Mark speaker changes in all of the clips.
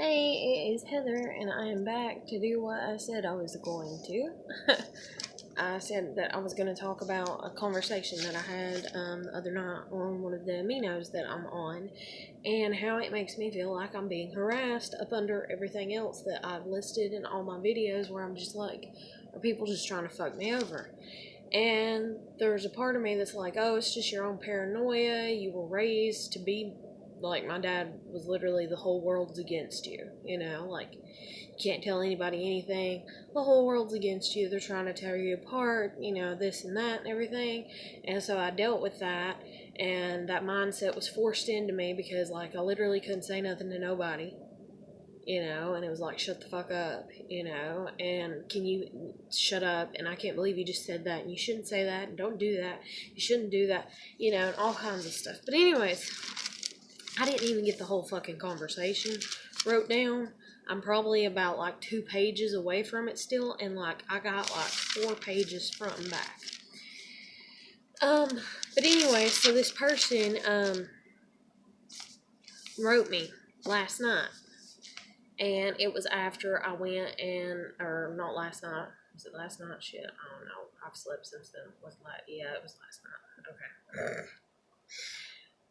Speaker 1: Hey, it is Heather, and I am back to do what I said I was going to. I said that I was going to talk about a conversation that I had the other night on one of the aminos that I'm on, and how it makes me feel like I'm being harassed up under everything else that I've listed in all my videos, where I'm just like, are people just trying to fuck me over? And there's a part of me that's like, oh, it's just your own paranoia. You were raised to be like, my dad was literally, the whole world's against you, like, you can't tell anybody anything, the whole world's against you, they're trying to tear you apart, this and that and everything. And so I dealt with that, and that mindset was forced into me because, like, I literally couldn't say nothing to nobody, and it was like, shut the fuck up, and can you shut up, and I can't believe you just said that, and you shouldn't say that, and don't do that, you shouldn't do that, and all kinds of stuff. But anyways, I didn't even get the whole fucking conversation wrote down. I'm probably about like 2 pages away from it still, and like I got like 4 pages front and back. But anyway, so this person wrote me last night, and it was after I went or not last night. Was it last night? Shit, I don't know. I've slept since then. Yeah, it was last night. Okay.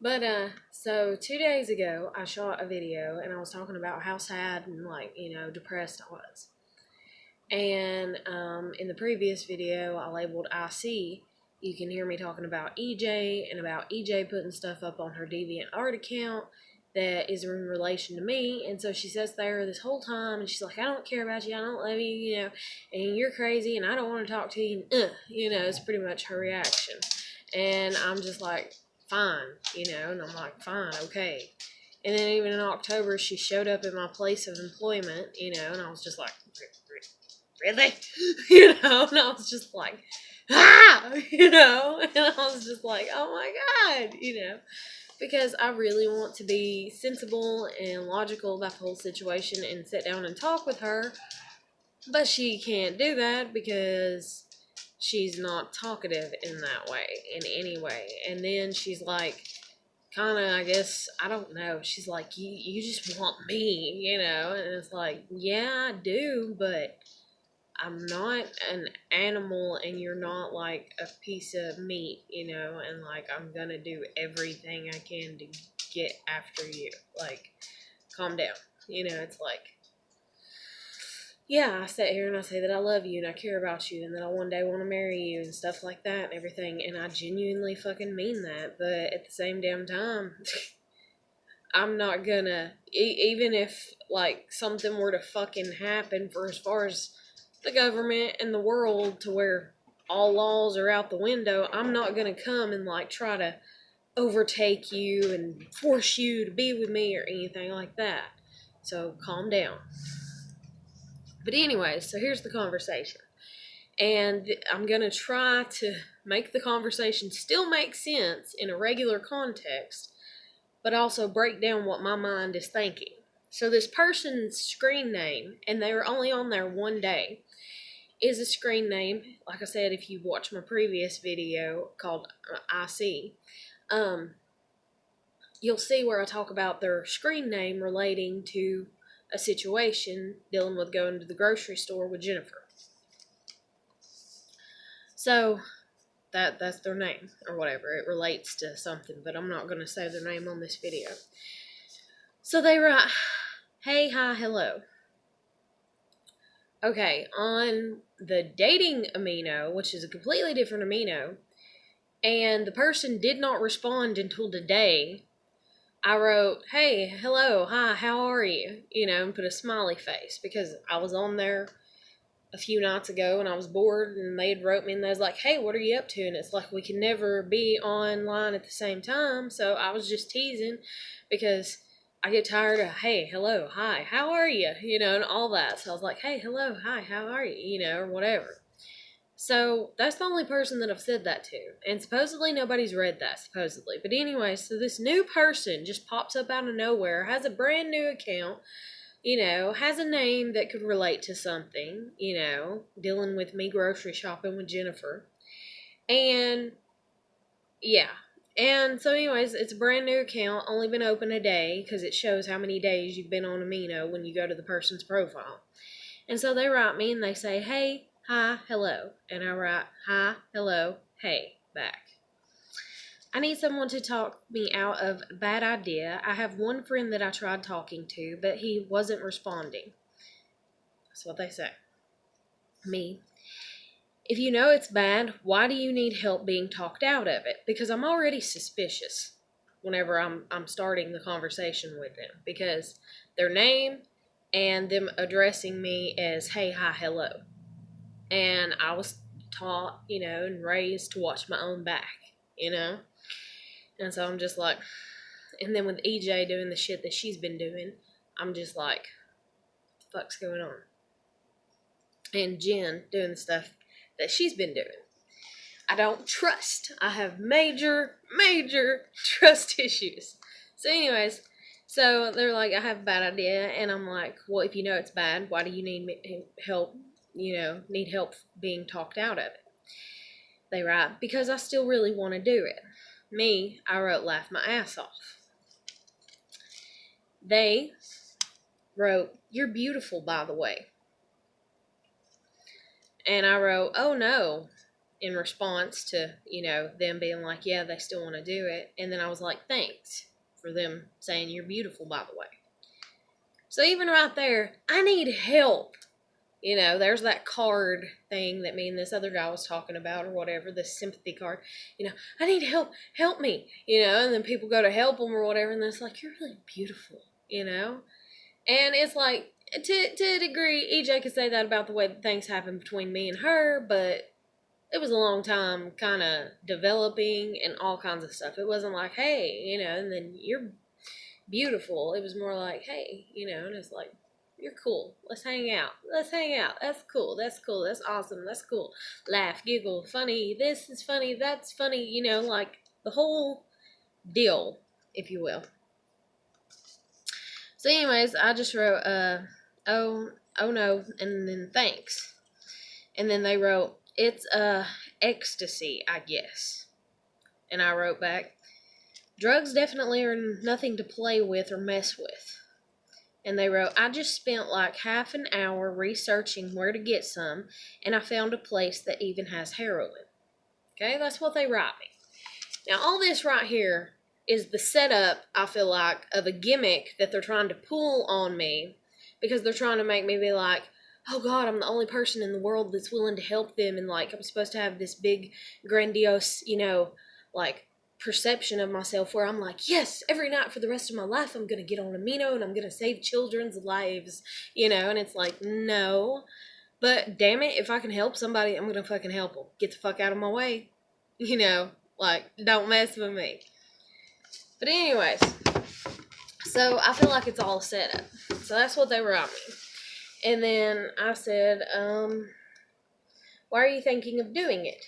Speaker 1: But, so 2 days ago, I shot a video, and I was talking about how sad and, like, depressed I was. And, in the previous video, I labeled IC. You can hear me talking about EJ, and about EJ putting stuff up on her DeviantArt account that is in relation to me. And so she sits there this whole time, and she's like, I don't care about you, I don't love you, and you're crazy, and I don't want to talk to you, it's pretty much her reaction. And I'm just like, fine, and I'm like, fine, okay. And then even in October, she showed up at my place of employment, and I was just like, really? And I was just like, and I was just like, oh my God, because I really want to be sensible and logical about the whole situation and sit down and talk with her, but she can't do that because she's not talkative in that way, in any way. And then she's like, kind of, I guess, I don't know, she's like, you just want me, and it's like, yeah, I do, but I'm not an animal, and you're not like a piece of meat, and like, I'm gonna do everything I can to get after you. Like, calm down. It's like, yeah, I sit here and I say that I love you and I care about you and that I one day want to marry you and stuff like that and everything, and I genuinely fucking mean that, but at the same damn time, I'm not gonna, even if, like, something were to fucking happen for as far as the government and the world to where all laws are out the window, I'm not gonna come and, like, try to overtake you and force you to be with me or anything like that. So, calm down. But anyway, so here's the conversation. And I'm going to try to make the conversation still make sense in a regular context, but also break down what my mind is thinking. So this person's screen name, and they were only on there 1 day, is a screen name. Like I said, if you watch my previous video called IC, you'll see where I talk about their screen name relating to a situation dealing with going to the grocery store with Jennifer. So that's their name or whatever. It relates to something, but I'm not going to say their name on this video. So they write, hey, hi, hello. Okay, on the dating amino, which is a completely different amino, and the person did not respond until today, I wrote, hey, hello, hi, how are you? And put a smiley face, because I was on there a few nights ago and I was bored, and they had wrote me and they was like, hey, what are you up to? And it's like, we can never be online at the same time. So I was just teasing, because I get tired of, hey, hello, hi, how are you? And all that. So I was like, hey, hello, hi, how are you? Or whatever. So that's the only person that I've said that to. And supposedly nobody's read that, supposedly. But anyway, so this new person just pops up out of nowhere, has a brand new account, has a name that could relate to something, dealing with me grocery shopping with Jennifer. And, yeah. And so anyways, it's a brand new account, only been open a day, because it shows how many days you've been on Amino when you go to the person's profile. And so they write me and they say, hey, hi, hello. And I write, hi, hello, hey, back. I need someone to talk me out of a bad idea. I have one friend that I tried talking to, but he wasn't responding. That's what they say. Me. If you know it's bad, why do you need help being talked out of it? Because I'm already suspicious whenever I'm starting the conversation with them. Because their name and them addressing me as, hey, hi, hello. And I was taught, and raised to watch my own back, And so I'm just like, and then with EJ doing the shit that she's been doing, I'm just like, what the fuck's going on? And Jen doing the stuff that she's been doing. I don't trust. I have major trust issues. So anyways, so they're like, I have a bad idea. And I'm like, well, if you know it's bad, why do you need help, need help being talked out of it? They write, because I still really want to do it. Me, I wrote, laugh my ass off. They wrote, you're beautiful, by the way. And I wrote, oh no, in response to, them being like, yeah, they still want to do it. And then I was like, thanks for them saying you're beautiful, by the way. So even right there, I need help. There's that card thing that me and this other guy was talking about or whatever, this sympathy card. I need help me, and then people go to help them or whatever, and then it's like, you're really beautiful, And it's like, to a degree, EJ could say that about the way that things happen between me and her, but it was a long time kind of developing and all kinds of stuff. It wasn't like, hey, and then you're beautiful. It was more like, hey, and it's like, you're cool. Let's hang out. That's cool. That's awesome. That's cool. Laugh, giggle, funny. This is funny. That's funny. Like the whole deal, if you will. So anyways, I just wrote, oh no, and then thanks. And then they wrote, it's ecstasy, I guess. And I wrote back, drugs definitely are nothing to play with or mess with. And they wrote, I just spent like half an hour researching where to get some, and I found a place that even has heroin. Okay, that's what they write me. Now, all this right here is the setup, I feel like, of a gimmick that they're trying to pull on me, because they're trying to make me be like, oh God, I'm the only person in the world that's willing to help them, and like I'm supposed to have this big, grandiose, like perception of myself where I'm like, yes, every night for the rest of my life I'm gonna get on Amino and I'm gonna save children's lives, and it's like, no, but damn it, if I can help somebody, I'm gonna fucking help them. Get the fuck out of my way, like, don't mess with me. But anyways, so I feel like it's all set up. So that's what they were on me. And then I said, why are you thinking of doing it?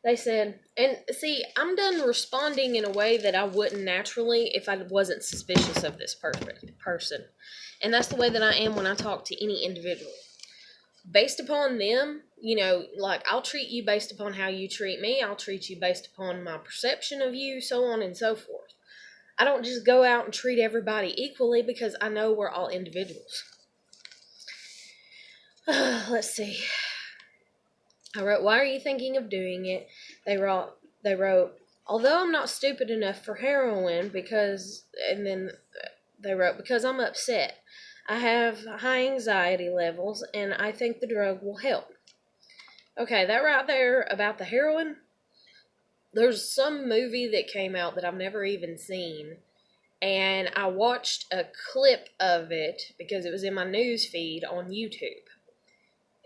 Speaker 1: They said, and see, I'm done responding in a way that I wouldn't naturally if I wasn't suspicious of this person. And that's the way that I am when I talk to any individual. Based upon them, like I'll treat you based upon how you treat me. I'll treat you based upon my perception of you, so on and so forth. I don't just go out and treat everybody equally because I know we're all individuals. Let's see. I wrote, why are you thinking of doing it? They wrote, although I'm not stupid enough for heroin and then they wrote, because I'm upset. I have high anxiety levels and I think the drug will help. Okay, that right there about the heroin, there's some movie that came out that I've never even seen, and I watched a clip of it because it was in my news feed on YouTube.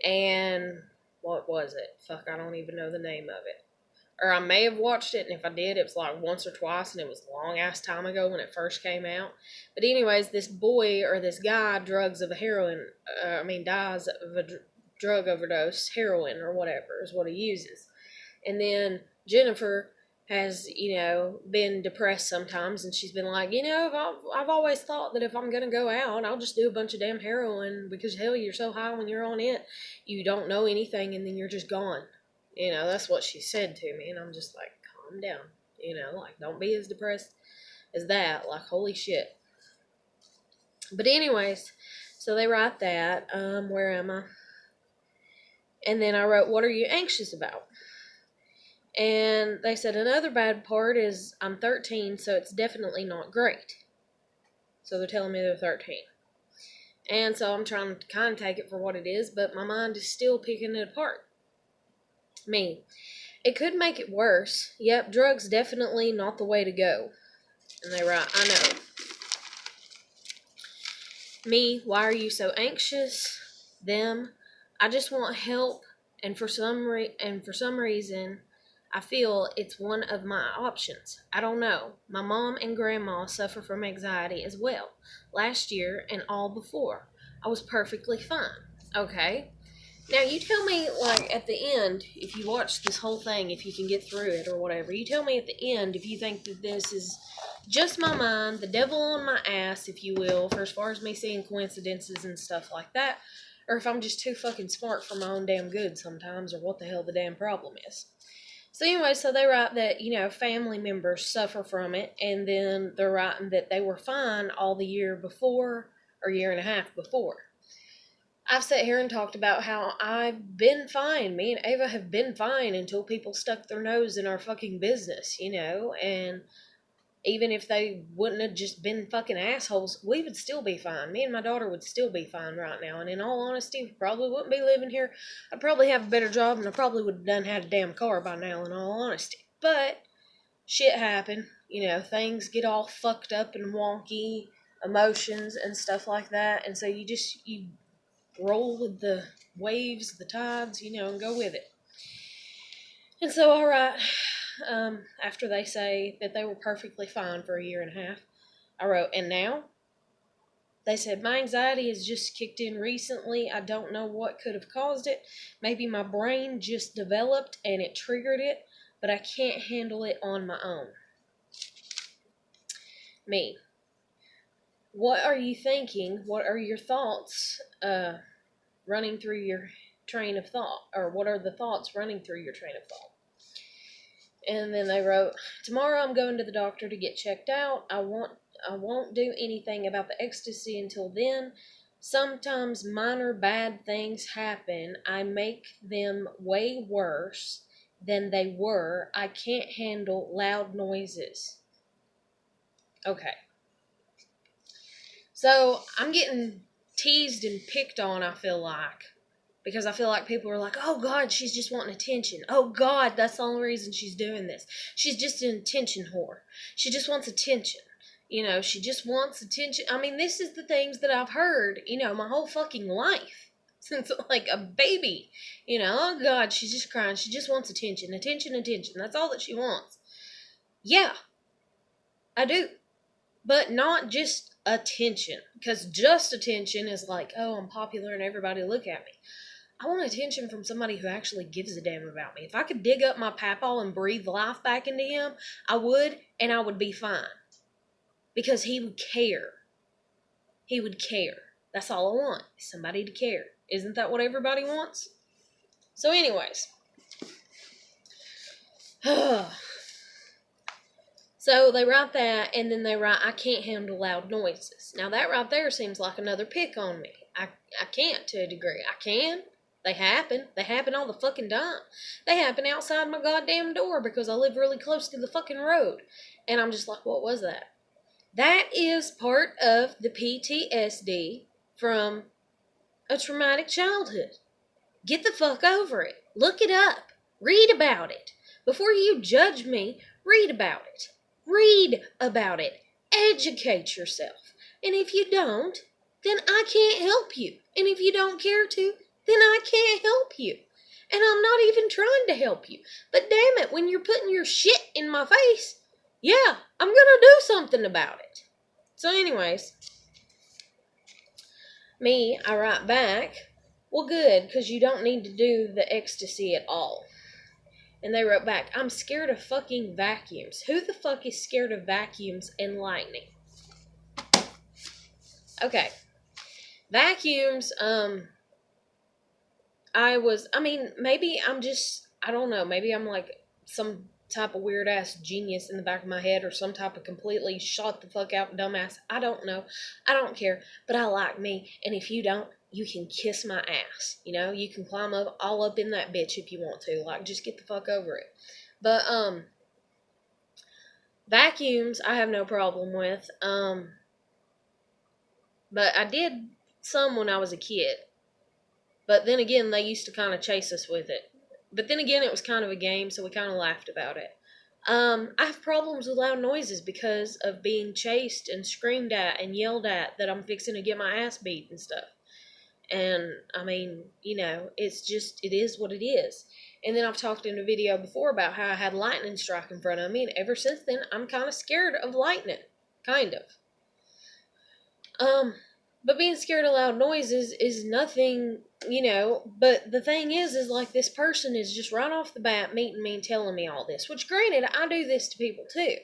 Speaker 1: And what was it? Fuck, I don't even know the name of it. Or I may have watched it, and if I did, it was like once or twice, and it was a long-ass time ago when it first came out. But anyways, this boy, or this guy, dies of a drug overdose, heroin or whatever is what he uses. And then Jennifer has, been depressed sometimes, and she's been like, I've always thought that if I'm going to go out, I'll just do a bunch of damn heroin, because hell, you're so high when you're on it, you don't know anything, and then you're just gone. That's what she said to me, and I'm just like, calm down. You know, like, don't be as depressed as that. Like, holy shit. But anyways, so they write that. Where am I? And then I wrote, what are you anxious about? And they said, another bad part is I'm 13, so it's definitely not great. So they're telling me they're 13. And so I'm trying to kind of take it for what it is, but my mind is still picking it apart. Me. It could make it worse. Yep, drugs definitely not the way to go. And they write, I know. Me, why are you so anxious? Them, I just want help, and for some reason, I feel it's one of my options. I don't know. My mom and grandma suffer from anxiety as well. Last year and all before, I was perfectly fine. Okay. Now you tell me, like, at the end, if you watch this whole thing, if you can get through it or whatever, you tell me at the end if you think that this is just my mind, the devil on my ass, if you will, for as far as me seeing coincidences and stuff like that, or if I'm just too fucking smart for my own damn good sometimes, or what the hell the damn problem is. So anyway, so they write that, you know, family members suffer from it, and then they're writing that they were fine all the year before, or year and a half before. I've sat here and talked about how I've been fine. Me and Ava have been fine until people stuck their nose in our fucking business, you know, and even if they wouldn't have just been fucking assholes, we would still be fine. Me and my daughter would still be fine right now. And in all honesty, we probably wouldn't be living here. I'd probably have a better job, and I probably would have done had a damn car by now, in all honesty. But shit happened. You know, things get all fucked up and wonky, emotions and stuff like that. And so you roll with the waves, the tides, you know, and go with it. And so, all right, after they say that they were perfectly fine for a year and a half, I wrote, and now? They said, my anxiety has just kicked in recently. I don't know what could have caused it. Maybe my brain just developed and it triggered it, but I can't handle it on my own. Me. What are you thinking? What are your thoughts running through your train of thought? Or what are the thoughts running through your train of thought? And then they wrote, tomorrow I'm going to the doctor to get checked out. I won't do anything about the ecstasy until then. Sometimes minor bad things happen. I make them way worse than they were. I can't handle loud noises. Okay. So I'm getting teased and picked on, I feel like. Because I feel like people are like, oh, God, she's just wanting attention. Oh, God, that's the only reason she's doing this. She's just an attention whore. She just wants attention. You know, she just wants attention. I mean, this is the things that I've heard, you know, my whole fucking life. Since, like, a baby. You know, oh, God, she's just crying. She just wants attention. Attention, attention. That's all that she wants. Yeah, I do. But not just attention. Because just attention is like, oh, I'm popular and everybody look at me. I want attention from somebody who actually gives a damn about me. If I could dig up my papaw and breathe life back into him, I would, and I would be fine. Because he would care. He would care. That's all I want, is somebody to care. Isn't that what everybody wants? So anyways. So they write that, and then they write, I can't handle loud noises. Now that right there seems like another pick on me. I can't to a degree. I can. They happen. They happen all the fucking time. They happen outside my goddamn door because I live really close to the fucking road. And I'm just like, what was that? That is part of the PTSD from a traumatic childhood. Get the fuck over it. Look it up. Read about it. Before you judge me, read about it. Read about it. Educate yourself. And if you don't, then I can't help you. And if you don't care to, then I can't help you. And I'm not even trying to help you. But damn it, when you're putting your shit in my face, yeah, I'm gonna do something about it. So anyways, me, I write back, well good, because you don't need to do the ecstasy at all. And they wrote back, I'm scared of fucking vacuums. Who the fuck is scared of vacuums and lightning? Okay. Vacuums, maybe I'm just, I don't know, maybe I'm like some type of weird ass genius in the back of my head, or some type of completely shot the fuck out dumbass. I don't know. I don't care. But I like me. And if you don't, you can kiss my ass. You know, you can climb up all up in that bitch if you want to. Like, just get the fuck over it. But vacuums I have no problem with. But I did some when I was a kid. But then again, they used to kind of chase us with it. But then again, it was kind of a game, so we kind of laughed about it. I have problems with loud noises because of being chased and screamed at and yelled at that I'm fixing to get my ass beat and stuff. And, I mean, you know, it's just, it is what it is. And then I've talked in a video before about how I had lightning strike in front of me, and ever since then, I'm kind of scared of lightning. Kind of. But being scared of loud noises is nothing, you know, but the thing is like this person is just right off the bat meeting me and telling me all this, which granted, I do this to people too.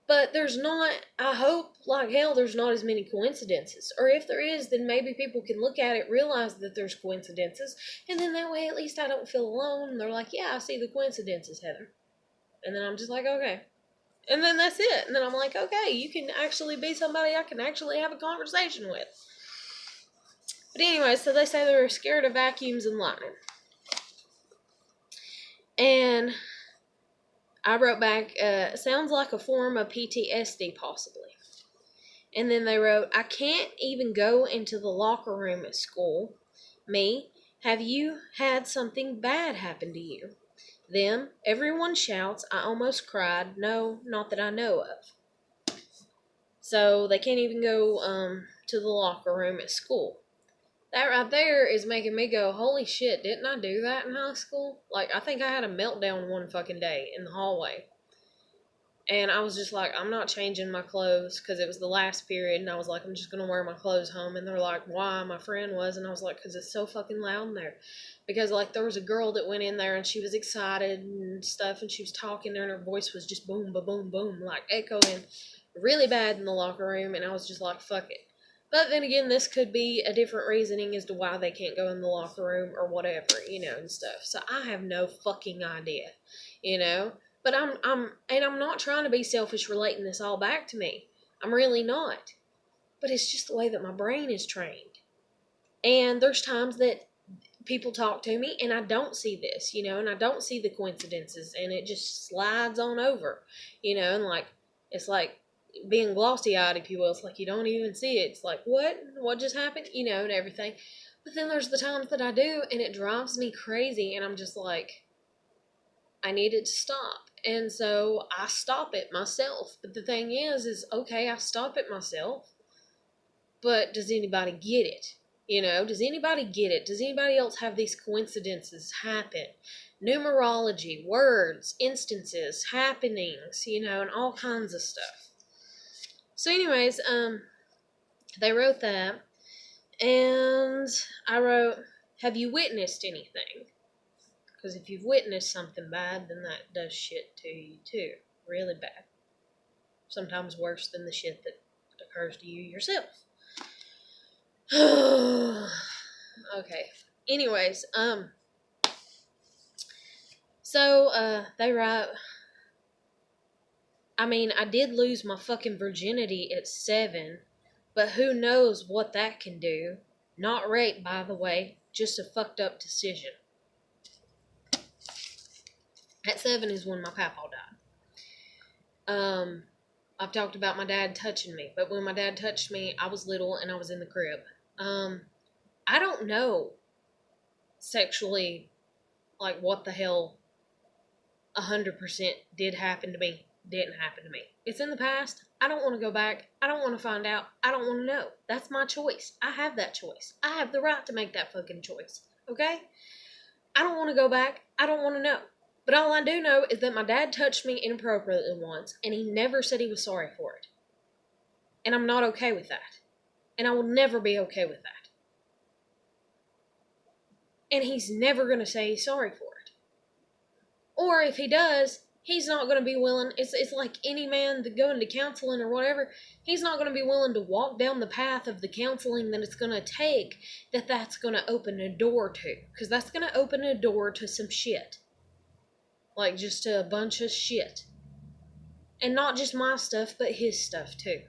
Speaker 1: But there's not, I hope like hell there's not as many coincidences. Or if there is, then maybe people can look at it, realize that there's coincidences, and then that way at least I don't feel alone. And they're like, yeah, I see the coincidences, Heather. And then I'm just like, okay. And then that's it. And then I'm like, okay, you can actually be somebody I can actually have a conversation with. But anyway, so they say they're scared of vacuums and lightning. And I wrote back, sounds like a form of PTSD, possibly. And then they wrote, I can't even go into the locker room at school. Me, have you had something bad happen to you? Them, everyone shouts, I almost cried. No, not that I know of. So they can't even go to the locker room at school. That right there is making me go, holy shit, didn't I do that in high school? Like, I think I had a meltdown one fucking day in the hallway. And I was just like, I'm not changing my clothes, because it was the last period, and I was like, I'm just going to wear my clothes home. And they're like, why? My friend was. And I was like, because it's so fucking loud in there. Because, like, there was a girl that went in there, and she was excited and stuff, and she was talking there, and her voice was just boom, ba boom, boom, like echoing really bad in the locker room. And I was just like, fuck it. But then again, this could be a different reasoning as to why they can't go in the locker room or whatever, you know, and stuff. So I have no fucking idea, you know. But I'm not trying to be selfish relating this all back to me. I'm really not. But it's just the way that my brain is trained. And there's times that people talk to me and I don't see this, you know, and I don't see the coincidences, and it just slides on over, you know, and like, it's like being glossy-eyed, if you will. It's like you don't even see it. It's like, what just happened, you know, and everything. But then there's the times that I do, and it drives me crazy, and I'm just like, I need it to stop. And so I stop it myself. But the thing is okay, I stop it myself, but does anybody get it? You know, does anybody get it? Does anybody else have these coincidences happen? Numerology, words, instances, happenings, you know, and all kinds of stuff. So anyways, they wrote that, and I wrote, have you witnessed anything? Because if you've witnessed something bad, then that does shit to you too. Really bad. Sometimes worse than the shit that occurs to you yourself. Okay. Anyways, so, they write, I mean, I did lose my fucking virginity at 7, but who knows what that can do. Not rape, by the way, just a fucked up decision. At 7 is when my papa died. I've talked about my dad touching me, but when my dad touched me, I was little and I was in the crib. I don't know sexually, like, what the hell 100% did happen to me, didn't happen to me. It's in the past. I don't want to go back. I don't want to find out. I don't want to know. That's my choice. I have that choice. I have the right to make that fucking choice. Okay? I don't want to go back. I don't want to know. But all I do know is that my dad touched me inappropriately once, and he never said he was sorry for it. And I'm not okay with that. And I will never be okay with that. And he's never going to say he's sorry for it. Or if he does, he's not going to be willing. It's like any man that going to counseling or whatever. He's not going to be willing to walk down the path of the counseling that it's going to take, that's going to open a door to. Because that's going to open a door to some shit. Like, just to a bunch of shit. And not just my stuff, but his stuff, too.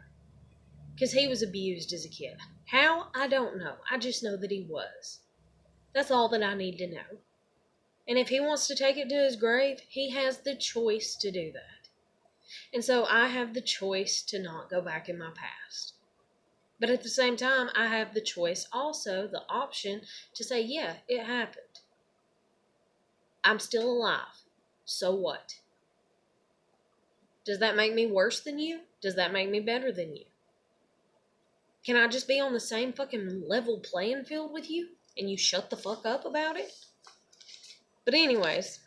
Speaker 1: Because he was abused as a kid. How? I don't know. I just know that he was. That's all that I need to know. And if he wants to take it to his grave, he has the choice to do that. And so I have the choice to not go back in my past. But at the same time, I have the choice also, the option, to say, yeah, it happened. I'm still alive. So what? Does that make me worse than you? Does that make me better than you? Can I just be on the same fucking level playing field with you? And you shut the fuck up about it? But anyways,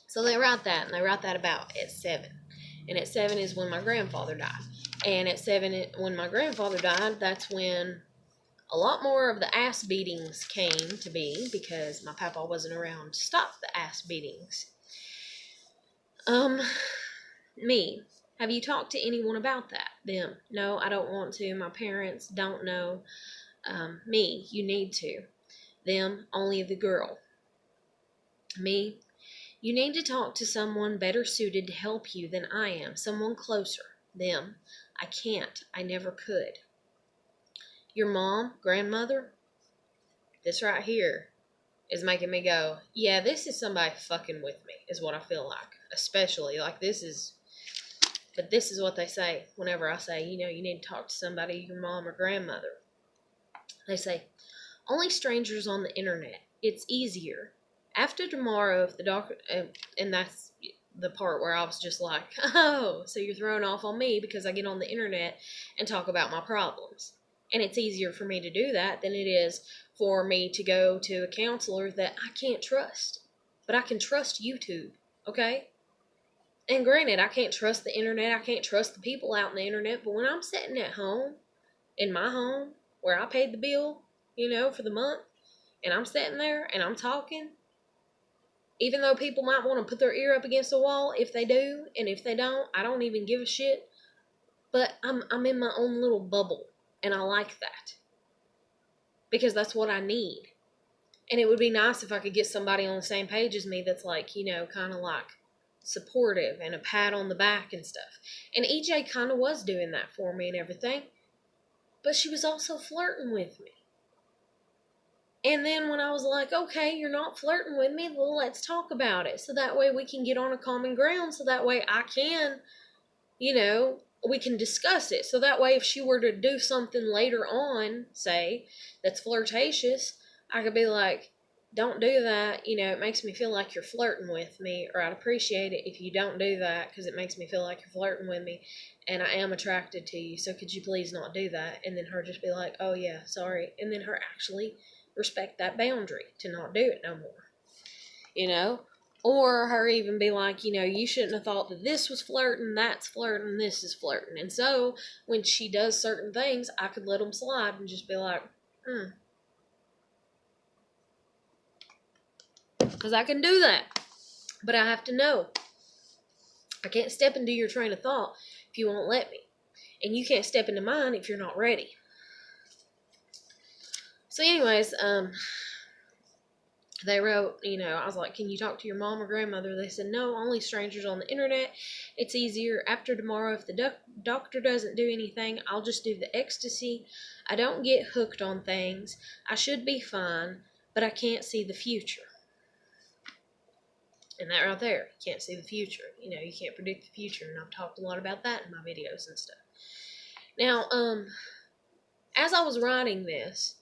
Speaker 1: so they write that, and they write that about at 7. And at 7 is when my grandfather died. And at 7, when my grandfather died, that's when a lot more of the ass beatings came to be, because my papa wasn't around to stop the ass beatings. Me. Have you talked to anyone about that? Them. No, I don't want to. My parents don't know. Me. You need to. Them. Only the girl. Me. You need to talk to someone better suited to help you than I am. Someone closer. Them. I can't. I never could. Your mom, grandmother, this right here is making me go, yeah, this is somebody fucking with me, is what I feel like. Especially, like, this is what they say whenever I say, you need to talk to somebody, your mom or grandmother. They say, only strangers on the internet. It's easier. After tomorrow, if the doctor, and that's the part where I was just like, oh, so you're throwing off on me because I get on the internet and talk about my problems. And it's easier for me to do that than it is for me to go to a counselor that I can't trust. But I can trust YouTube, okay? And granted, I can't trust the internet. I can't trust the people out on the internet. But when I'm sitting at home, in my home, where I paid the bill, for the month, and I'm sitting there and I'm talking, even though people might want to put their ear up against the wall, if they do, and if they don't, I don't even give a shit. But I'm in my own little bubble, and I like that. Because that's what I need. And it would be nice if I could get somebody on the same page as me that's like, kind of like supportive and a pat on the back and stuff. And EJ kind of was doing that for me and everything. But she was also flirting with me. And then when I was like, okay, you're not flirting with me, well, let's talk about it. So that way we can get on a common ground. So that way I can, we can discuss it. So that way if she were to do something later on, say, that's flirtatious, I could be like, don't do that. It makes me feel like you're flirting with me. Or I'd appreciate it if you don't do that because it makes me feel like you're flirting with me. And I am attracted to you. So could you please not do that? And then her just be like, oh yeah, sorry. And then her actually respect that boundary to not do it no more, or her even be like, you shouldn't have thought that this was flirting, that's flirting, this is flirting. And so when she does certain things, I could let them slide and just be like, because I can do that, but I have to know. I can't step into your train of thought if you won't let me, and you can't step into mine if you're not ready. So anyways, they wrote, I was like, can you talk to your mom or grandmother? They said, no, only strangers on the internet. It's easier. After tomorrow, if the doctor doesn't do anything, I'll just do the ecstasy. I don't get hooked on things. I should be fine, but I can't see the future. And that right there, you can't see the future. You can't predict the future, and I've talked a lot about that in my videos and stuff. Now, as I was writing this,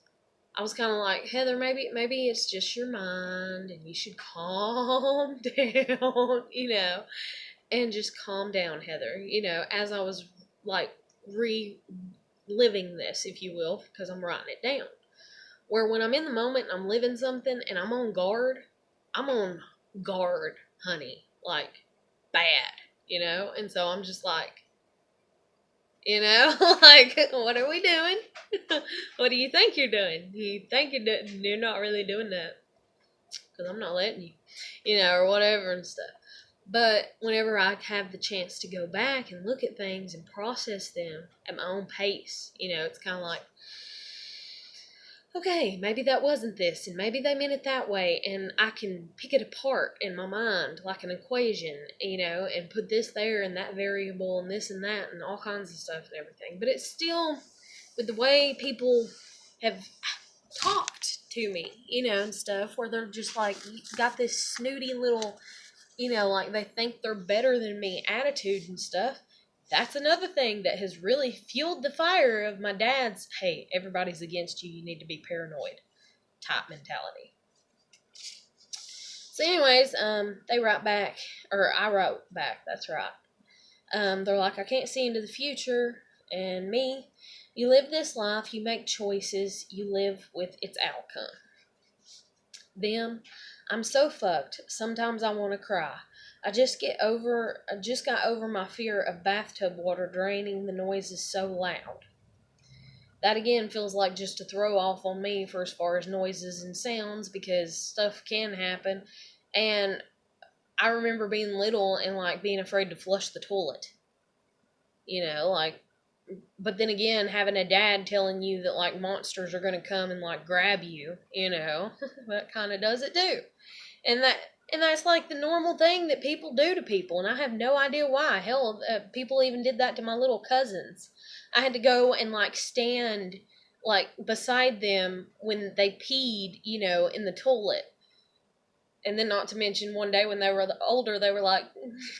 Speaker 1: I was kind of like, Heather, maybe it's just your mind and you should calm down, and just calm down, Heather, as I was like reliving this, if you will, because I'm writing it down. Where when I'm in the moment and I'm living something and I'm on guard, honey, like bad, and so I'm just like, like, what are we doing? What do you think you're doing? You think you're not really doing that because I'm not letting you, or whatever and stuff. But whenever I have the chance to go back and look at things and process them at my own pace, it's kind of like, okay, maybe that wasn't this, and maybe they meant it that way, and I can pick it apart in my mind like an equation, and put this there and that variable and this and that and all kinds of stuff and everything. But it's still, with the way people have talked to me, and stuff, where they're just like, got this snooty little, like they think they're better than me attitude and stuff. That's another thing that has really fueled the fire of my dad's, hey, everybody's against you, you need to be paranoid type mentality. So anyways, they write back, or I wrote back, that's right. They're like, I can't see into the future, and me, you live this life, you make choices, you live with its outcome. Them, I'm so fucked, sometimes I want to cry. I just got over my fear of bathtub water draining. The noise is so loud. That again feels like just a throw off on me for as far as noises and sounds, because stuff can happen. And I remember being little and like being afraid to flush the toilet. But then again, having a dad telling you that like monsters are gonna come and like grab you, that kind of does it too. And that's like the normal thing that people do to people, and I have no idea why. Hell, people even did that to my little cousins. I had to go and like stand like beside them when they peed, in the toilet. And then, not to mention, one day when they were older, they were like,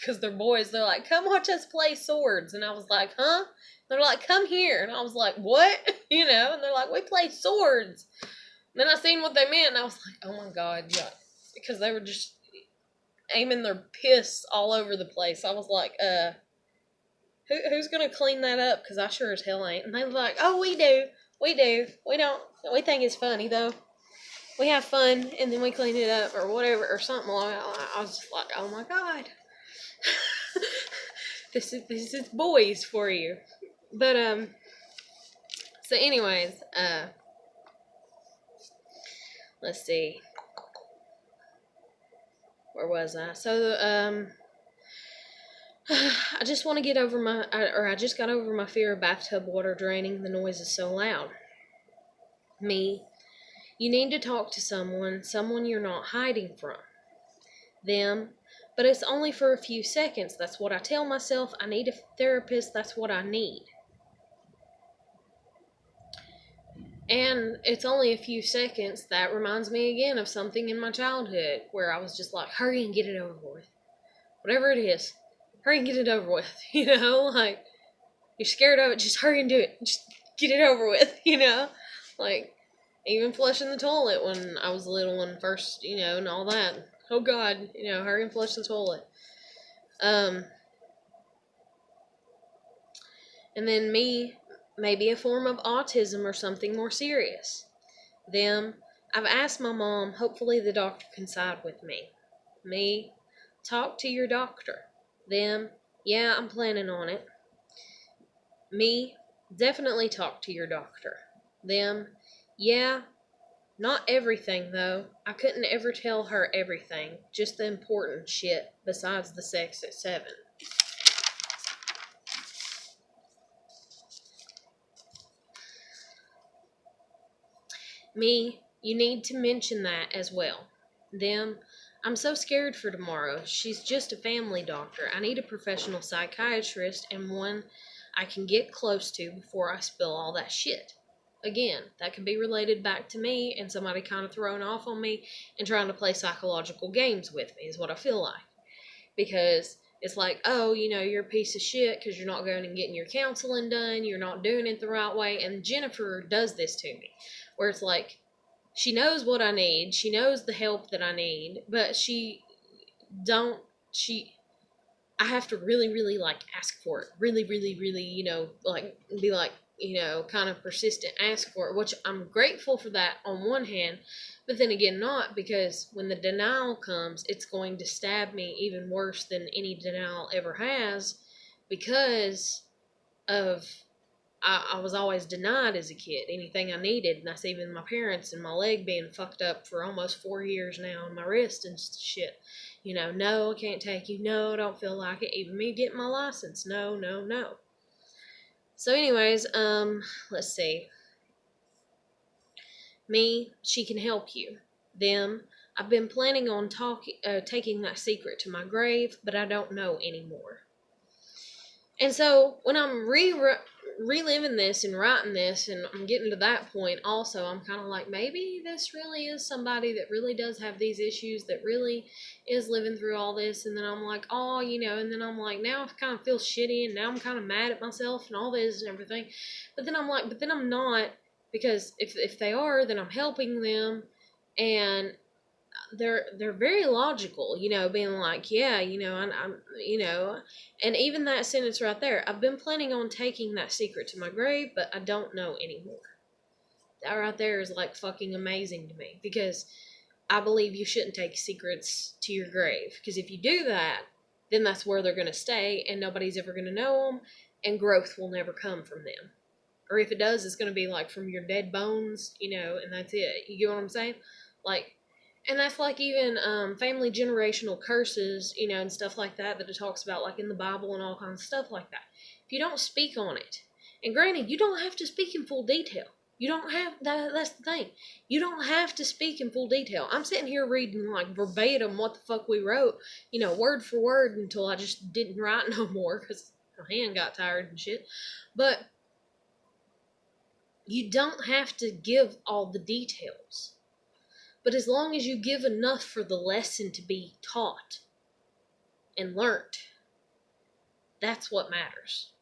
Speaker 1: because they're boys, they're like, come watch us play swords. And I was like, huh? They're like, come here. And I was like, what? And they're like, we play swords. And then I seen what they meant, and I was like, oh my God, yeah. Because they were just aiming their piss all over the place. I was like, who's going to clean that up? Because I sure as hell ain't. And they were like, oh, we do. We think it's funny, though. We have fun, and then we clean it up, or whatever, or something like that. I was just like, oh my God. This is boys for you. But, so anyways, let's see. Where was I? So, I just want to get over I just got over my fear of bathtub water draining. The noise is so loud. Me, you need to talk to someone you're not hiding from. Them, but it's only for a few seconds. That's what I tell myself. I need a therapist. That's what I need. And it's only a few seconds. That reminds me again of something in my childhood where I was just like, hurry and get it over with. Whatever it is, hurry and get it over with. Like, you're scared of it, just hurry and do it. Just get it over with, Like, even flushing the toilet when I was little and first, and all that. Oh God, hurry and flush the toilet. And then me, maybe a form of autism or something more serious. Them, I've asked my mom, hopefully the doctor can side with me. Me, talk to your doctor. Them, yeah, I'm planning on it. Me, definitely talk to your doctor. Them, yeah, not everything though. I couldn't ever tell her everything, just the important shit, besides the sex at 7. Me, you need to mention that as well. Them, I'm so scared for tomorrow. She's just a family doctor. I need a professional psychiatrist and one I can get close to before I spill all that shit. Again, that could be related back to me and somebody kind of throwing off on me and trying to play psychological games with me is what I feel like. Because it's like, oh, you're a piece of shit because you're not going and getting your counseling done. You're not doing it the right way. And Jennifer does this to me, where it's like, she knows what I need. She knows the help that I need, but I have to really, really, like, ask for it. Really, really, really, be like, kind of persistent, ask for it, which I'm grateful for that on one hand, but then again not, because when the denial comes, it's going to stab me even worse than any denial ever has, because of I was always denied as a kid anything I needed, and that's even my parents and my leg being fucked up for almost 4 years now, and my wrist and shit. No, I can't take you. No, I don't feel like it. Even me getting my license. No, no, no. So anyways, let's see. Me, she can help you. Them, I've been planning on taking that secret to my grave, but I don't know anymore. And so when I'm reliving this and writing this, and I'm getting to that point, also, I'm kind of like, maybe this really is somebody that really does have these issues, that really is living through all this. And then I'm like, oh, and then I'm like, now I kind of feel shitty, and now I'm kind of mad at myself and all this and everything. But then I'm like, but then I'm not, because if they are, then I'm helping them, and they're very logical, being like, yeah, I'm and even that sentence right there, I've been planning on taking that secret to my grave, but I don't know anymore. That right there is like fucking amazing to me, because I believe you shouldn't take secrets to your grave, because if you do that, then that's where they're going to stay, and nobody's ever going to know them, and growth will never come from them. Or if it does, it's going to be like from your dead bones, and that's it. You get what I'm saying? Like, and that's like even family generational curses, and stuff like that it talks about, like in the Bible and all kinds of stuff like that. If you don't speak on it, and granted, you don't have to speak in full detail. You don't have that. That's the thing. You don't have to speak in full detail. I'm sitting here reading like verbatim what the fuck we wrote, word for word, until I just didn't write no more because my hand got tired and shit. But you don't have to give all the details. But as long as you give enough for the lesson to be taught and learnt, that's what matters.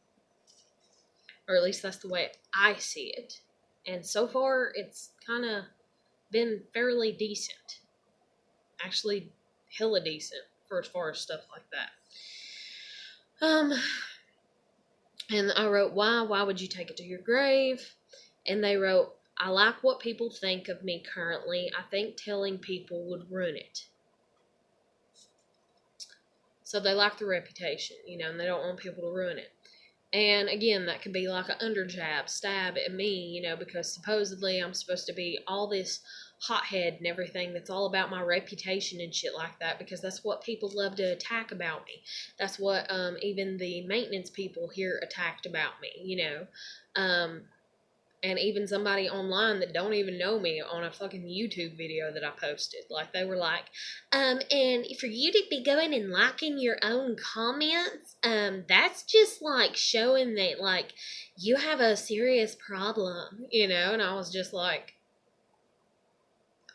Speaker 1: Or at least that's the way I see it. And so far, it's kind of been fairly decent. Actually, hella decent for as far as stuff like that. And I wrote, why would you take it to your grave? And they wrote, I like what people think of me currently. I think telling people would ruin it. So they like the reputation, and they don't want people to ruin it. And again, that could be like an underjab, stab at me, because supposedly I'm supposed to be all this hothead and everything that's all about my reputation and shit like that, because that's what people love to attack about me. That's what even the maintenance people here attacked about me, and even somebody online that don't even know me on a fucking YouTube video that I posted. Like, they were like, and for you to be going and liking your own comments, that's just, like, showing that, like, you have a serious problem, And I was just like,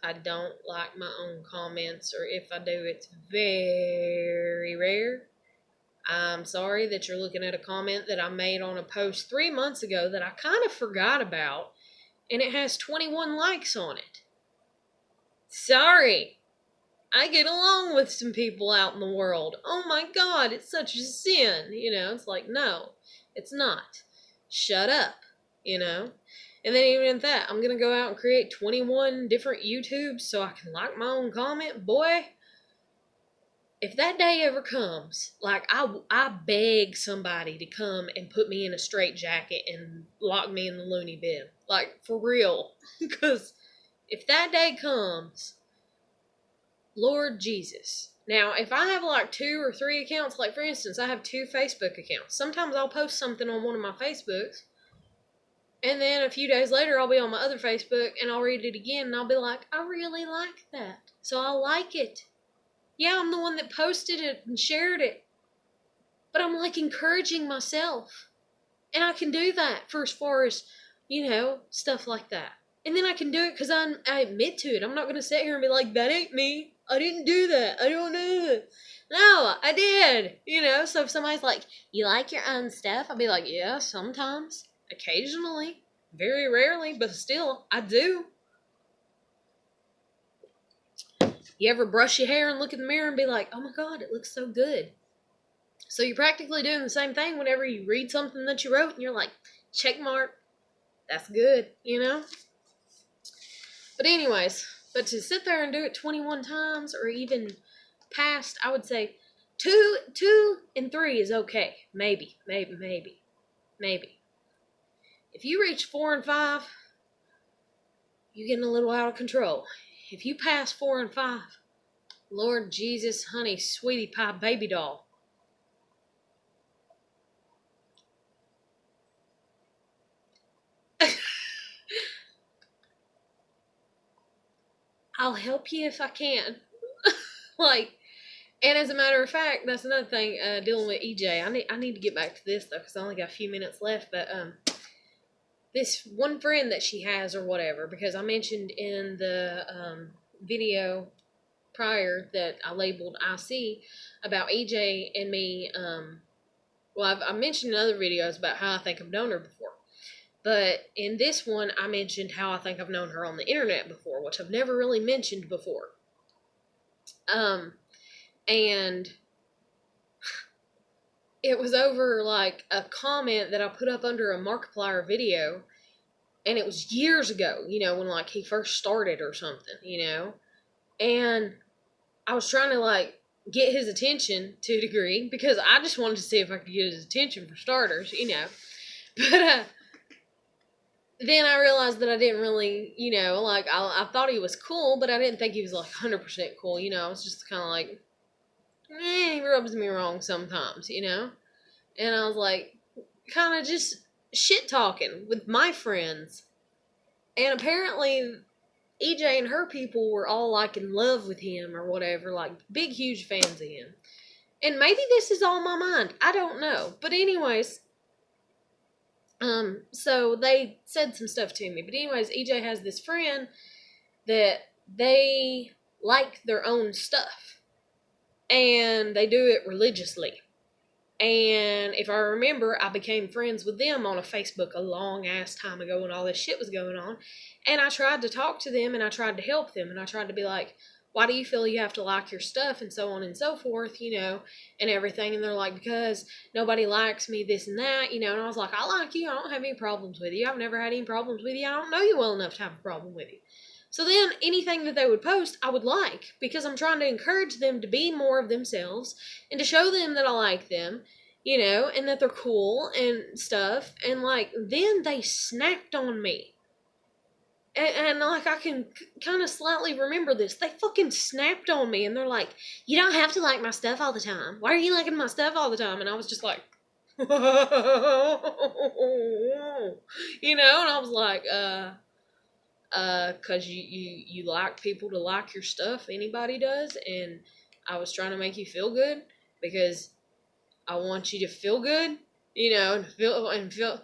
Speaker 1: I don't like my own comments, or if I do, it's very rare. I'm sorry that you're looking at a comment that I made on a post 3 months ago that I kind of forgot about, and it has 21 likes on it. Sorry. I get along with some people out in the world. Oh my God, it's such a sin. It's like, no, it's not. Shut up, And then even at that, I'm going to go out and create 21 different YouTubes so I can like my own comment. Boy, if that day ever comes, like, I beg somebody to come and put me in a straitjacket and lock me in the loony bin. Like, for real. Because if that day comes, Lord Jesus. Now, if I have like 2 or 3 accounts, like for instance, I have 2 Facebook accounts. Sometimes I'll post something on one of my Facebooks, and then a few days later I'll be on my other Facebook and I'll read it again and I'll be like, I really like that. So I'll like it. Yeah, I'm the one that posted it and shared it. But I'm like encouraging myself. And I can do that for as far as, stuff like that. And then I can do it because I admit to it. I'm not going to sit here and be like, that ain't me. I didn't do that. I don't know that. No, I did. So if somebody's like, you like your own stuff? I'll be like, yeah, sometimes. Occasionally. Very rarely, but still, I do. You ever brush your hair and look in the mirror and be like, oh my God, it looks so good. So you're practically doing the same thing whenever you read something that you wrote and you're like, check mark. That's good, But anyways, but to sit there and do it 21 times or even past, I would say 2 and 3 is okay. Maybe. If you reach 4 and 5, you're getting a little out of control. If you pass 4 and 5, Lord Jesus, honey, sweetie pie, baby doll. I'll help you if I can. Like, and as a matter of fact, that's another thing, dealing with EJ. I need to get back to this, though, because I only got a few minutes left, but, this one friend that she has or whatever, because I mentioned in the, video prior that I labeled IC about EJ and me, well, I mentioned in other videos about how I think I've known her before. But in this one, I mentioned how I think I've known her on the internet before, which I've never really mentioned before. And it was over, like, a comment that I put up under a Markiplier video, and it was years ago, you know, when, like, he first started or something, you know? And I was trying to, like, get his attention to a degree, because I just wanted to see if I could get his attention for starters, you know? But, then I realized that I didn't really, you know, like, I thought he was cool, but I didn't think he was, like, 100% cool, you know? I was just kind of like, he rubs me wrong sometimes, you know? And I was like, kind of just shit-talking with my friends. And apparently, EJ and her people were all, like, in love with him or whatever, like, big, huge fans of him. And maybe this is all my mind. I don't know. But anyways, so they said some stuff to me. But anyways, EJ has this friend that they like their own stuff. And they do it religiously. And if I remember, I became friends with them on a Facebook a long ass time ago when all this shit was going on. And I tried to talk to them and I tried to help them. And I tried to be like, why do you feel you have to like your stuff and so on and so forth, you know, and everything. And they're like, because nobody likes me, this and that, you know. And I was like, I like you. I don't have any problems with you. I've never had any problems with you. I don't know you well enough to have a problem with you. So then anything that they would post, I would like, because I'm trying to encourage them to be more of themselves and to show them that I like them, you know, and that they're cool and stuff. And, like, then they snapped on me. And like, I can kind of slightly remember this. They fucking snapped on me, and they're like, you don't have to like my stuff all the time. Why are you liking my stuff all the time? And I was just like, you know, and I was like, cause you like people to like your stuff. Anybody does. And I was trying to make you feel good, because I want you to feel good, you know, and feel,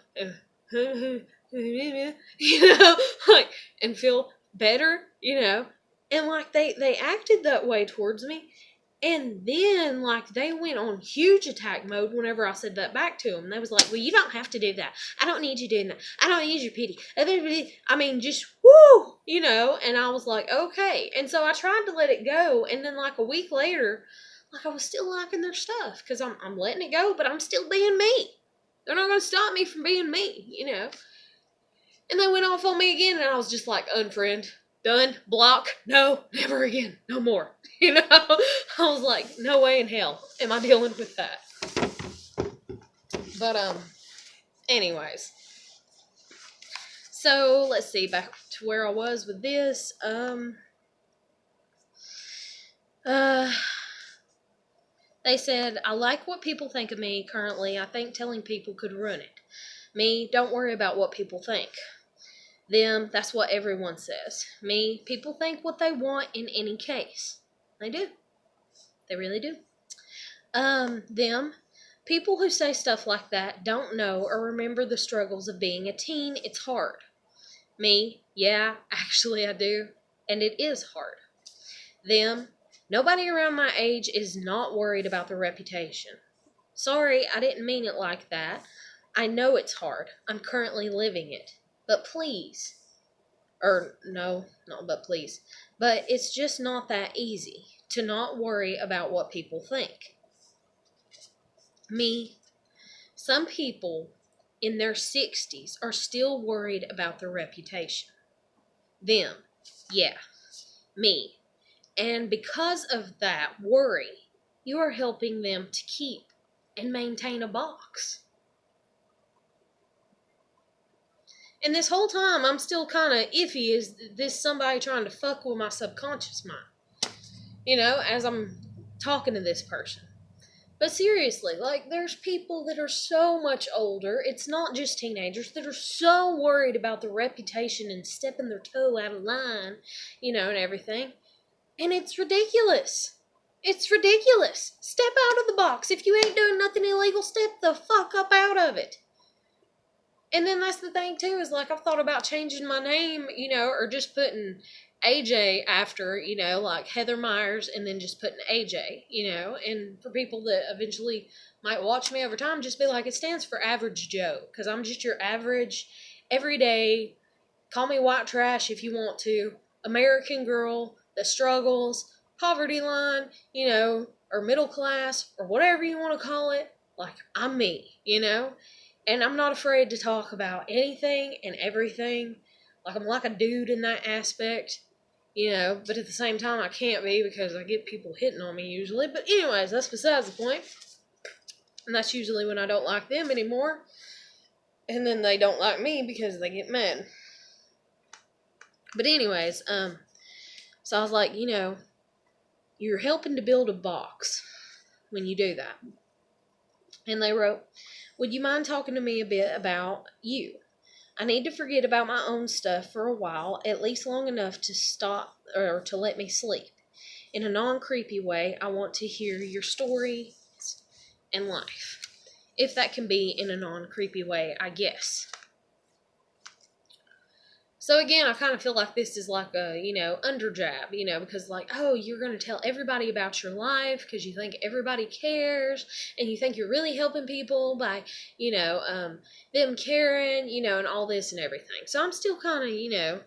Speaker 1: you know, like, and feel better, you know. And, like, they acted that way towards me. And then, like, they went on huge attack mode whenever I said that back to them. They was like, well, you don't have to do that. I don't need you doing that. I don't need your pity. I mean, just, woo, you know. And I was like, okay. And so I tried to let it go. And then, like, a week later, like, I was still liking their stuff, because I'm letting it go, but I'm still being me. They're not going to stop me from being me, you know. And they went off on me again, and I was just like, unfriend, done, block, no, never again, no more. You know, I was like, no way in hell am I dealing with that. But, anyways. So, let's see, back to where I was with this. They said, I like what people think of me currently. I think telling people could ruin it. Me, don't worry about what people think. Them, that's what everyone says. Me, people think what they want in any case. They do. They really do. Them, people who say stuff like that don't know or remember the struggles of being a teen. It's hard. Me, yeah, actually I do. And it is hard. Them, nobody around my age is not worried about their reputation. Sorry, I didn't mean it like that. I know it's hard. I'm currently living it. But please, but it's just not that easy to not worry about what people think. Me, some people in their 60s are still worried about their reputation. Them, yeah, me. And because of that worry, you are helping them to keep and maintain a box. And this whole time, I'm still kind of iffy. Is this somebody trying to fuck with my subconscious mind? You know, as I'm talking to this person. But seriously, like, there's people that are so much older, it's not just teenagers, that are so worried about their reputation and stepping their toe out of line, and everything. And it's ridiculous. It's ridiculous. Step out of the box. If you ain't doing nothing illegal, step the fuck up out of it. And then that's the thing, too, is like, I've thought about changing my name, or just putting AJ after, like Heather Myers, and then just putting AJ, and for people that eventually might watch me over time, just be like, it stands for Average Joe, because I'm just your average, everyday, call me white trash if you want to, American girl that struggles, poverty line, or middle class, or whatever you want to call it. Like, I'm me, and I'm not afraid to talk about anything and everything. Like, I'm like a dude in that aspect, but at the same time, I can't be because I get people hitting on me usually. But anyways, that's besides the point. And that's usually when I don't like them anymore. And then they don't like me because they get mad. But anyways, so I was like, you're helping to build a box when you do that. And they wrote, would you mind talking to me a bit about you? I need to forget about my own stuff for a while, at least long enough to stop or to let me sleep. In a non-creepy way, I want to hear your story and life. If that can be in a non-creepy way, I guess. So again, I kind of feel like this is like a, underjab, because like, oh, you're going to tell everybody about your life because you think everybody cares and you think you're really helping people by, them caring, and all this and everything. So I'm still kind of,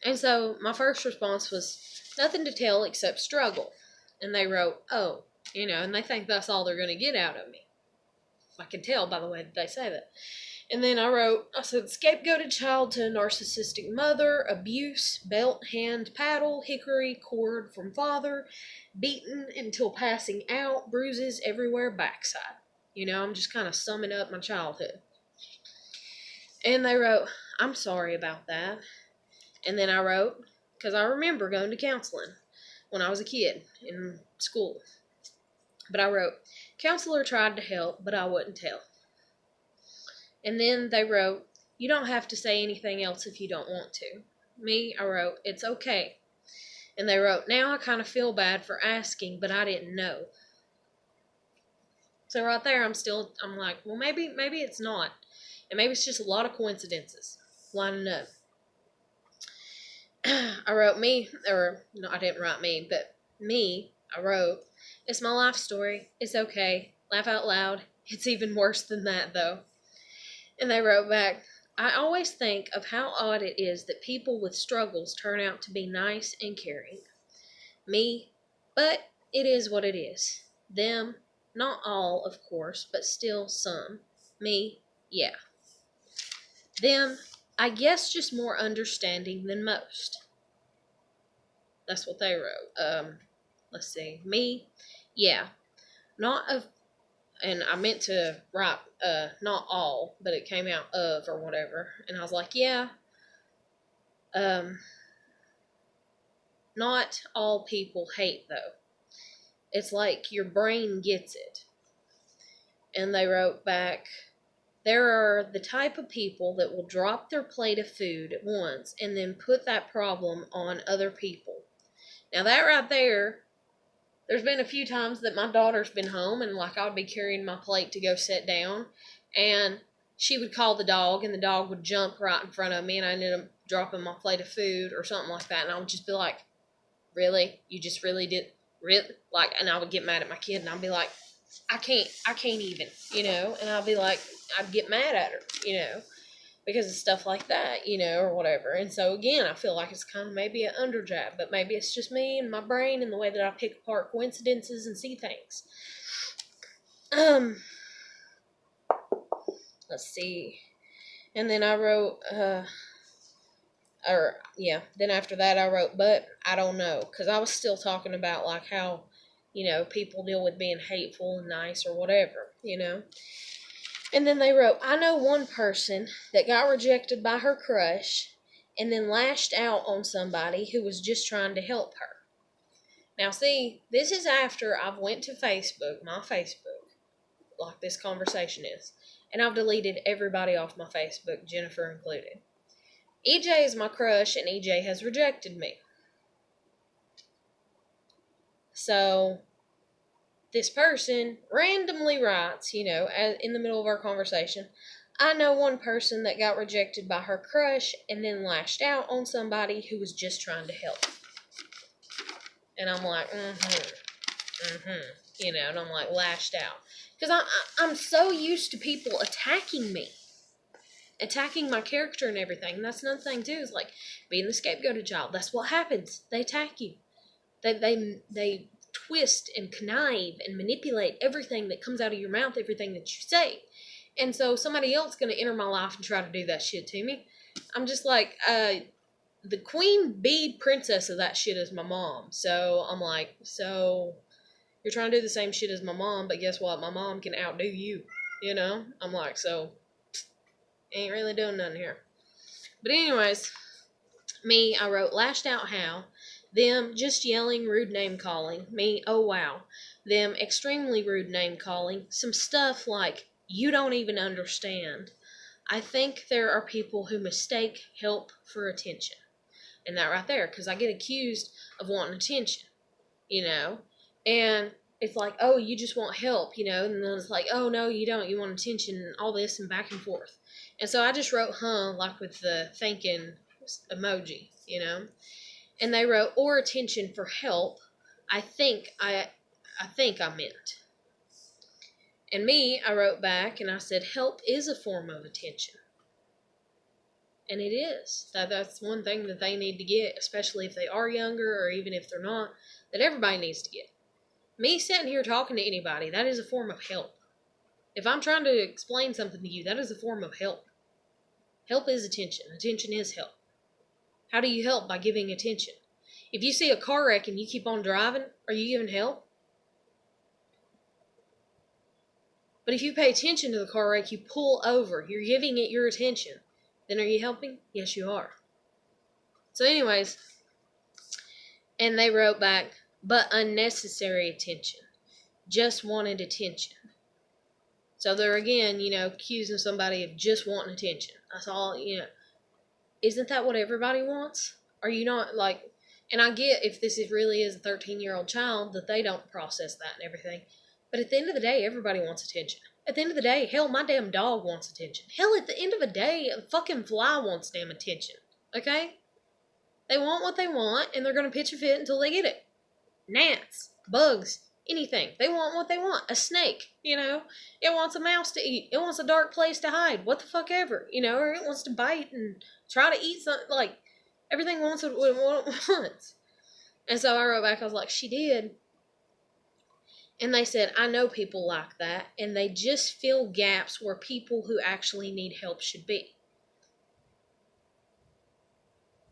Speaker 1: and so my first response was nothing to tell except struggle. And they wrote, oh, and they think that's all they're going to get out of me. I can tell by the way that they say that. And then I said, scapegoated child to a narcissistic mother, abuse, belt, hand, paddle, hickory, cord from father, beaten until passing out, bruises everywhere, backside. I'm just kind of summing up my childhood. And they wrote, I'm sorry about that. And then I wrote, because I remember going to counseling when I was a kid in school. But I wrote, counselor tried to help, but I wouldn't tell. And then they wrote, you don't have to say anything else if you don't want to. Me, I wrote, it's okay. And they wrote, now I kind of feel bad for asking, but I didn't know. So right there, I'm like, well, maybe it's not. And maybe it's just a lot of coincidences lining up. I wrote no, I didn't write me, but I wrote, it's my life story. It's okay. Laugh out loud. It's even worse than that, though. And they wrote back, I always think of how odd it is that people with struggles turn out to be nice and caring. Me, but it is what it is. Them, not all, of course, but still some. Me, yeah. Them, I guess just more understanding than most. That's what they wrote. Let's see. Me, yeah. Not of, and I meant to write, not all, but it came out of or whatever. And I was like, yeah. Not all people hate, though. It's like your brain gets it. And they wrote back, there are the type of people that will drop their plate of food at once and then put that problem on other people. Now that right there's been a few times that my daughter's been home and like I would be carrying my plate to go sit down and she would call the dog and the dog would jump right in front of me and I ended up dropping my plate of food or something like that and I would just be like, really? You just really did? Really? Like, and I would get mad at my kid and I'd be like, I can't even, and I'd be like, I'd get mad at her, because of stuff like that, or whatever. And so again, I feel like it's kind of maybe an underjab, but maybe it's just me and my brain and the way that I pick apart coincidences and see things. Let's see. And then I wrote, then after that I wrote, but I don't know, because I was still talking about like how, people deal with being hateful and nice or whatever, And then they wrote, I know one person that got rejected by her crush and then lashed out on somebody who was just trying to help her. Now see, this is after I've went to Facebook, my Facebook, like this conversation is. And I've deleted everybody off my Facebook, Jennifer included. EJ is my crush, and EJ has rejected me. So, this person randomly writes, in the middle of our conversation, I know one person that got rejected by her crush and then lashed out on somebody who was just trying to help. And I'm like, and I'm like lashed out. Because I'm so used to people attacking me. Attacking my character and everything. And that's another thing too, is like being the scapegoated child. That's what happens. They attack you. They twist and connive and manipulate everything that comes out of your mouth, everything that you say. And so somebody else going to enter my life and try to do that shit to me. I'm just like, the queen bee princess of that shit is my mom. So I'm like, so you're trying to do the same shit as my mom, but guess what? My mom can outdo you. I'm like, so ain't really doing nothing here. But anyways, me, I wrote lashed out how. Them just yelling, rude name calling. Me, oh wow. Them extremely rude name calling. Some stuff like, you don't even understand. I think there are people who mistake help for attention. And that right there, because I get accused of wanting attention, And it's like, oh, you just want help, and then it's like, oh, no, you don't. You want attention and all this and back and forth. And so I just wrote, like with the thinking emoji, And they wrote, or attention for help. I think I meant. And me, I wrote back and I said, help is a form of attention. And it is. That's one thing that they need to get, especially if they are younger or even if they're not, that everybody needs to get. Me sitting here talking to anybody, that is a form of help. If I'm trying to explain something to you, that is a form of help. Help is attention. Attention is help. How do you help? By giving attention. If you see a car wreck and you keep on driving, are you giving help? But if you pay attention to the car wreck, you pull over, you're giving it your attention, then are you helping? Yes, you are. So anyways, and they wrote back, but unnecessary attention. Just wanted attention. So they're again, accusing somebody of just wanting attention. That's all, Isn't that what everybody wants? Are you not like, and I get if this really is a 13-year-old child that they don't process that and everything. But at the end of the day, everybody wants attention. At the end of the day, hell, my damn dog wants attention. Hell, at the end of the day, a fucking fly wants damn attention. Okay? They want what they want, and they're going to pitch a fit until they get it. Gnats, bugs, anything. They want what they want. A snake, It wants a mouse to eat. It wants a dark place to hide. What the fuck ever, Or it wants to bite and try to eat something. Like, everything wants what it wants. And so I wrote back, I was like, she did. And they said, I know people like that, and they just fill gaps where people who actually need help should be.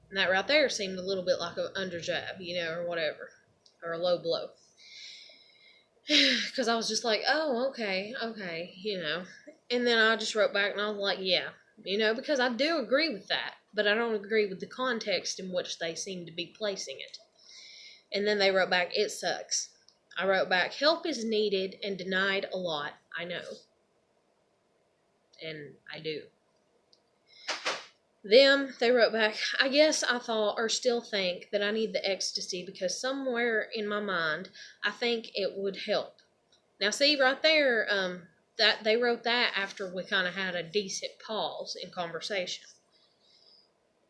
Speaker 1: And that right there seemed a little bit like an underjab, or whatever, or a low blow. Because I was just like, oh, okay, And then I just wrote back and I was like, yeah, because I do agree with that, but I don't agree with the context in which they seem to be placing it. And then they wrote back, it sucks. I wrote back, help is needed and denied a lot, I know. And I do. They wrote back, I guess I thought or still think that I need the ecstasy because somewhere in my mind, I think it would help. Now see right there, that they wrote that after we kind of had a decent pause in conversation.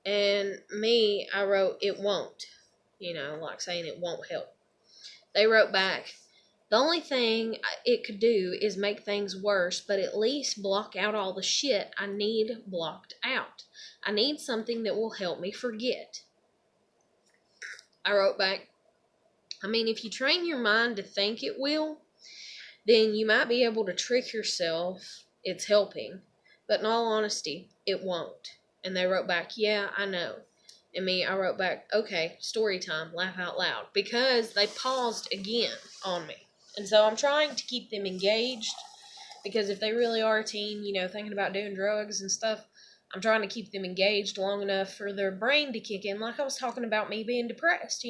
Speaker 1: And me, I wrote, it won't, like saying it won't help. They wrote back, the only thing it could do is make things worse, but at least block out all the shit I need blocked out. I need something that will help me forget. I wrote back, if you train your mind to think it will, then you might be able to trick yourself it's helping. But in all honesty, it won't. And they wrote back, yeah, I know. And I wrote back, okay, story time, laugh out loud. Because they paused again on me. And so I'm trying to keep them engaged. Because if they really are a teen, thinking about doing drugs and stuff, I'm trying to keep them engaged long enough for their brain to kick in. Like I was talking about me being depressed,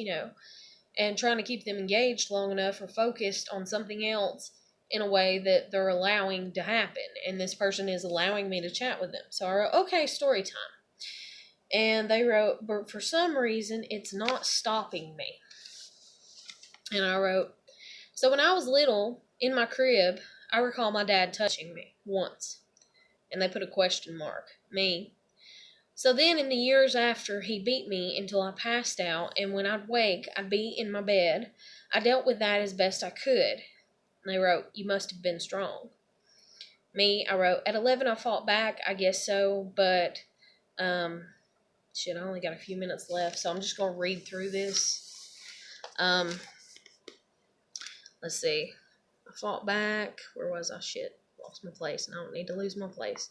Speaker 1: And trying to keep them engaged long enough or focused on something else in a way that they're allowing to happen, and this person is allowing me to chat with them. So I wrote, okay, story time. And they wrote, but for some reason, it's not stopping me. And I wrote, so when I was little, in my crib, I recall my dad touching me once. And they put a question mark. Me. So then in the years after, he beat me until I passed out, and when I'd wake, I'd be in my bed. I dealt with that as best I could. And they wrote, you must have been strong. Me, I wrote, at 11 I fought back, I guess so, but, shit, I only got a few minutes left, so I'm just going to read through this. Let's see. I fought back. Where was I? Shit, lost my place, and I don't need to lose my place.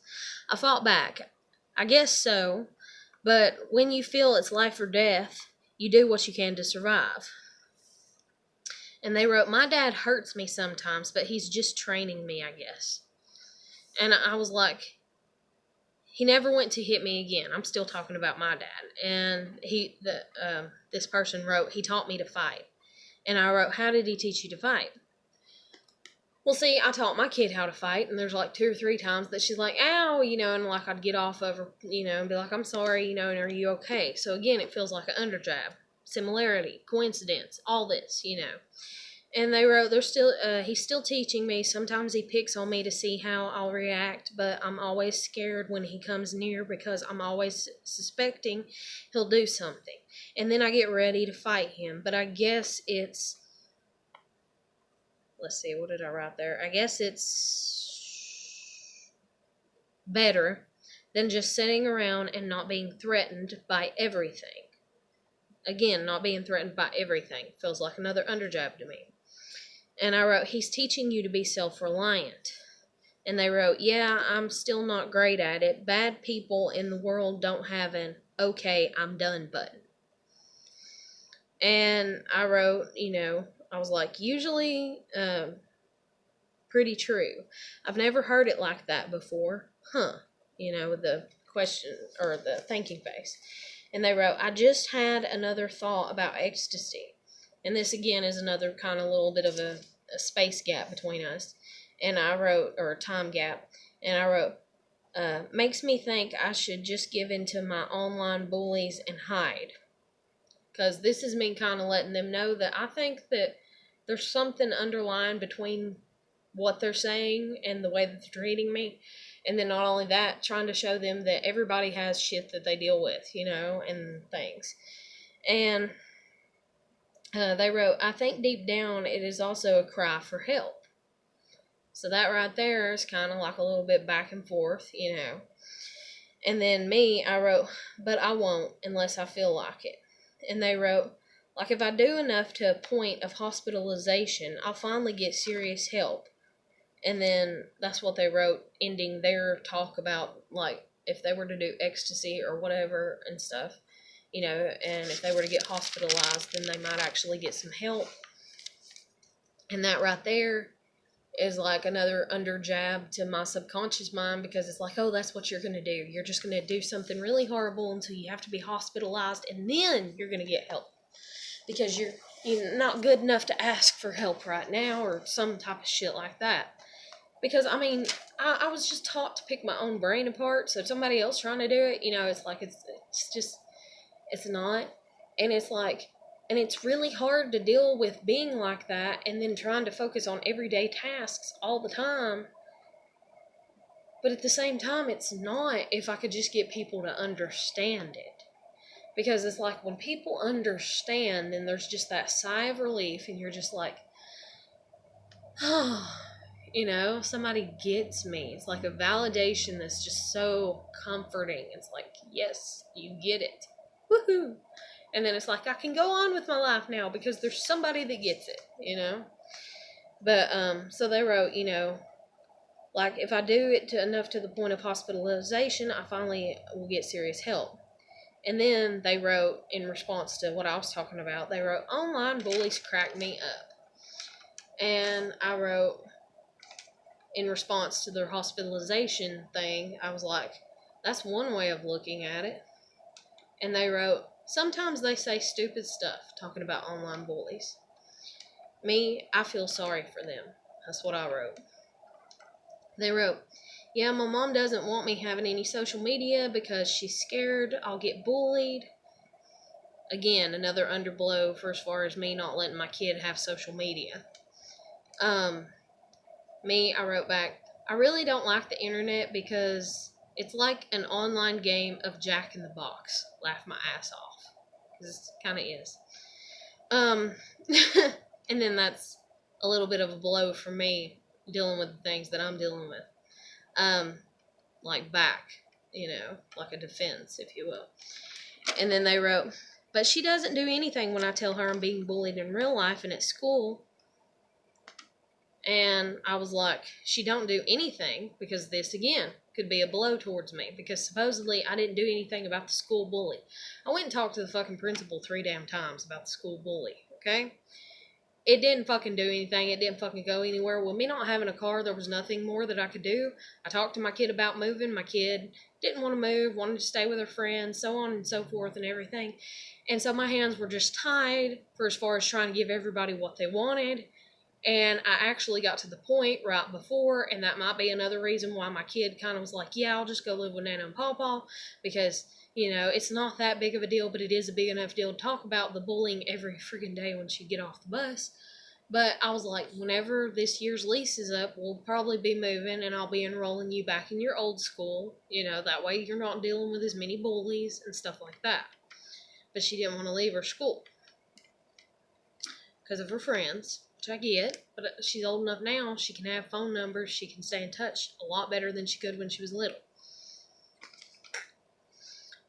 Speaker 1: I fought back. I guess so, but when you feel it's life or death, you do what you can to survive. And they wrote, my dad hurts me sometimes, but he's just training me, I guess. And I was like, he never went to hit me again. I'm still talking about my dad. And this person wrote, he taught me to fight. And I wrote, how did he teach you to fight? Well, see, I taught my kid how to fight, and there's like 2 or 3 times that she's like, ow, and like I'd get off of her, and be like, I'm sorry, and are you okay? So again, it feels like an underjab. Similarity, coincidence, all this, And they wrote, he's still teaching me. Sometimes he picks on me to see how I'll react, but I'm always scared when he comes near because I'm always suspecting he'll do something. And then I get ready to fight him. But I guess it's, let's see, what did I write there? I guess it's better than just sitting around and not being threatened by everything. Again, not being threatened by everything. Feels like another underjab to me. And I wrote, he's teaching you to be self-reliant. And they wrote, yeah, I'm still not great at it. Bad people in the world don't have an okay, I'm done button. And I wrote, I was like, usually pretty true. I've never heard it like that before. With the question or the thinking face. And they wrote, I just had another thought about ecstasy. And this again is another kind of little bit of a space gap between us. And I wrote, or a time gap. And I wrote, makes me think I should just give in to my online bullies and hide. Because this is me kind of letting them know that I think that there's something underlying between what they're saying and the way that they're treating me. And then not only that, trying to show them that everybody has shit that they deal with, and things. And they wrote, I think deep down it is also a cry for help. So that right there is kind of like a little bit back and forth, And then me, I wrote, but I won't unless I feel like it. And they wrote, like if I do enough to a point of hospitalization, I'll finally get serious help. And then that's what they wrote, ending their talk about, like, if they were to do ecstasy or whatever and stuff, and if they were to get hospitalized, then they might actually get some help. And that right there is like another under jab to my subconscious mind, because it's like, oh, that's what you're going to do. You're just going to do something really horrible until you have to be hospitalized, and then you're going to get help. Because you're not good enough to ask for help right now, or some type of shit like that. Because, I was just taught to pick my own brain apart, so somebody else trying to do it, it's like, it's not. And it's like, and it's really hard to deal with being like that and then trying to focus on everyday tasks all the time. But at the same time, it's not if I could just get people to understand it. Because it's like when people understand, then there's just that sigh of relief, and you're just like, oh, somebody gets me. It's like a validation that's just so comforting. It's like, yes, you get it. Woohoo! And then it's like, I can go on with my life now because there's somebody that gets it, But, so they wrote, like, if I do it enough to the point of hospitalization, I finally will get serious help. And then they wrote, in response to what I was talking about, they wrote, online bullies crack me up. And I wrote, in response to their hospitalization thing, I was like, that's one way of looking at it. And they wrote, sometimes they say stupid stuff talking about online bullies. Me, I feel sorry for them. That's what I wrote. They wrote, yeah, my mom doesn't want me having any social media because she's scared I'll get bullied. Again, another underblow for as far as me not letting my kid have social media. I wrote back, I really don't like the internet because it's like an online game of Jack in the Box. Laugh my ass off. Because it kind of is. And then that's a little bit of a blow for me dealing with the things that I'm dealing with. Like back, like a defense, if you will. And then they wrote, but she doesn't do anything when I tell her I'm being bullied in real life and at school. And I was like, she don't do anything, because this, again, could be a blow towards me, because supposedly I didn't do anything about the school bully. I went and talked to the fucking principal 3 damn times about the school bully, okay? It didn't fucking do anything. It didn't fucking go anywhere. With me not having a car, there was nothing more that I could do. I talked to my kid about moving. My kid didn't want to move, wanted to stay with her friends, so on and so forth and everything. And so my hands were just tied for as far as trying to give everybody what they wanted. And I actually got to the point right before, and that might be another reason why my kid kind of was like, yeah, I'll just go live with Nana and Pawpaw, because, it's not that big of a deal, but it is a big enough deal to talk about the bullying every freaking day when she get off the bus. But I was like, whenever this year's lease is up, we'll probably be moving, and I'll be enrolling you back in your old school, that way you're not dealing with as many bullies and stuff like that. But she didn't want to leave her school because of her friends. I get, but she's old enough now, she can have phone numbers, she can stay in touch a lot better than she could when she was little.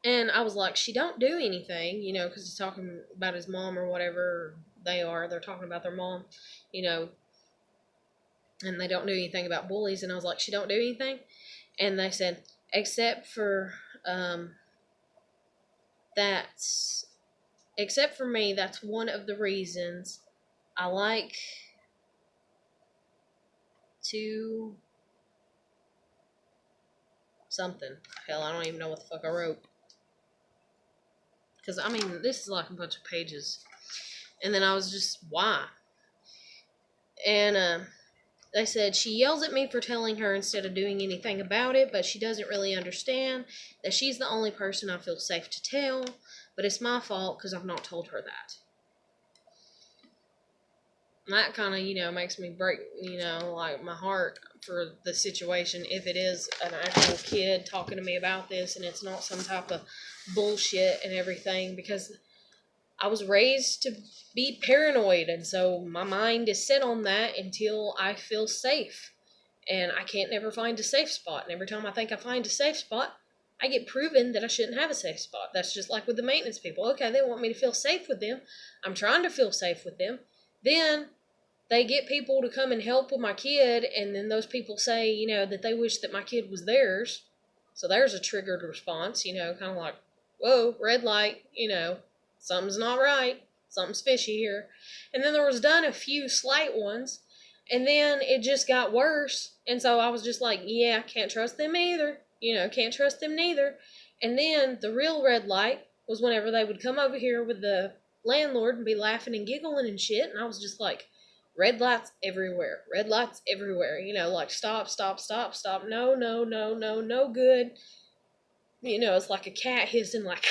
Speaker 1: And I was like, she don't do anything, because he's talking about his mom or whatever they're talking about their mom, and they don't do anything about bullies. And I was like, she don't do anything? And they said, except for me, that's one of the reasons I like to something. Hell, I don't even know what the fuck I wrote. Because, this is like a bunch of pages. And then I was just, why? And they said, she yells at me for telling her instead of doing anything about it, but she doesn't really understand that she's the only person I feel safe to tell, but it's my fault because I've not told her that. And that kind of, makes me break, like my heart for the situation, if it is an actual kid talking to me about this and it's not some type of bullshit and everything, because I was raised to be paranoid, and so my mind is set on that until I feel safe. And I can't never find a safe spot, and every time I think I find a safe spot, I get proven that I shouldn't have a safe spot. That's just like with the maintenance people. Okay, they want me to feel safe with them. I'm trying to feel safe with them. Then they get people to come and help with my kid, and then those people say, that they wish that my kid was theirs. So there's a triggered response, kind of like, whoa, red light, something's not right. Something's fishy here. And then there was done a few slight ones, and then it just got worse. And so I was just like, yeah, can't trust them either. Can't trust them neither. And then the real red light was whenever they would come over here with the landlord and be laughing and giggling and shit. And I was just like, red lights everywhere. Red lights everywhere. Like stop, stop, stop, stop. No, no, no, no, no good. It's like a cat hissing like,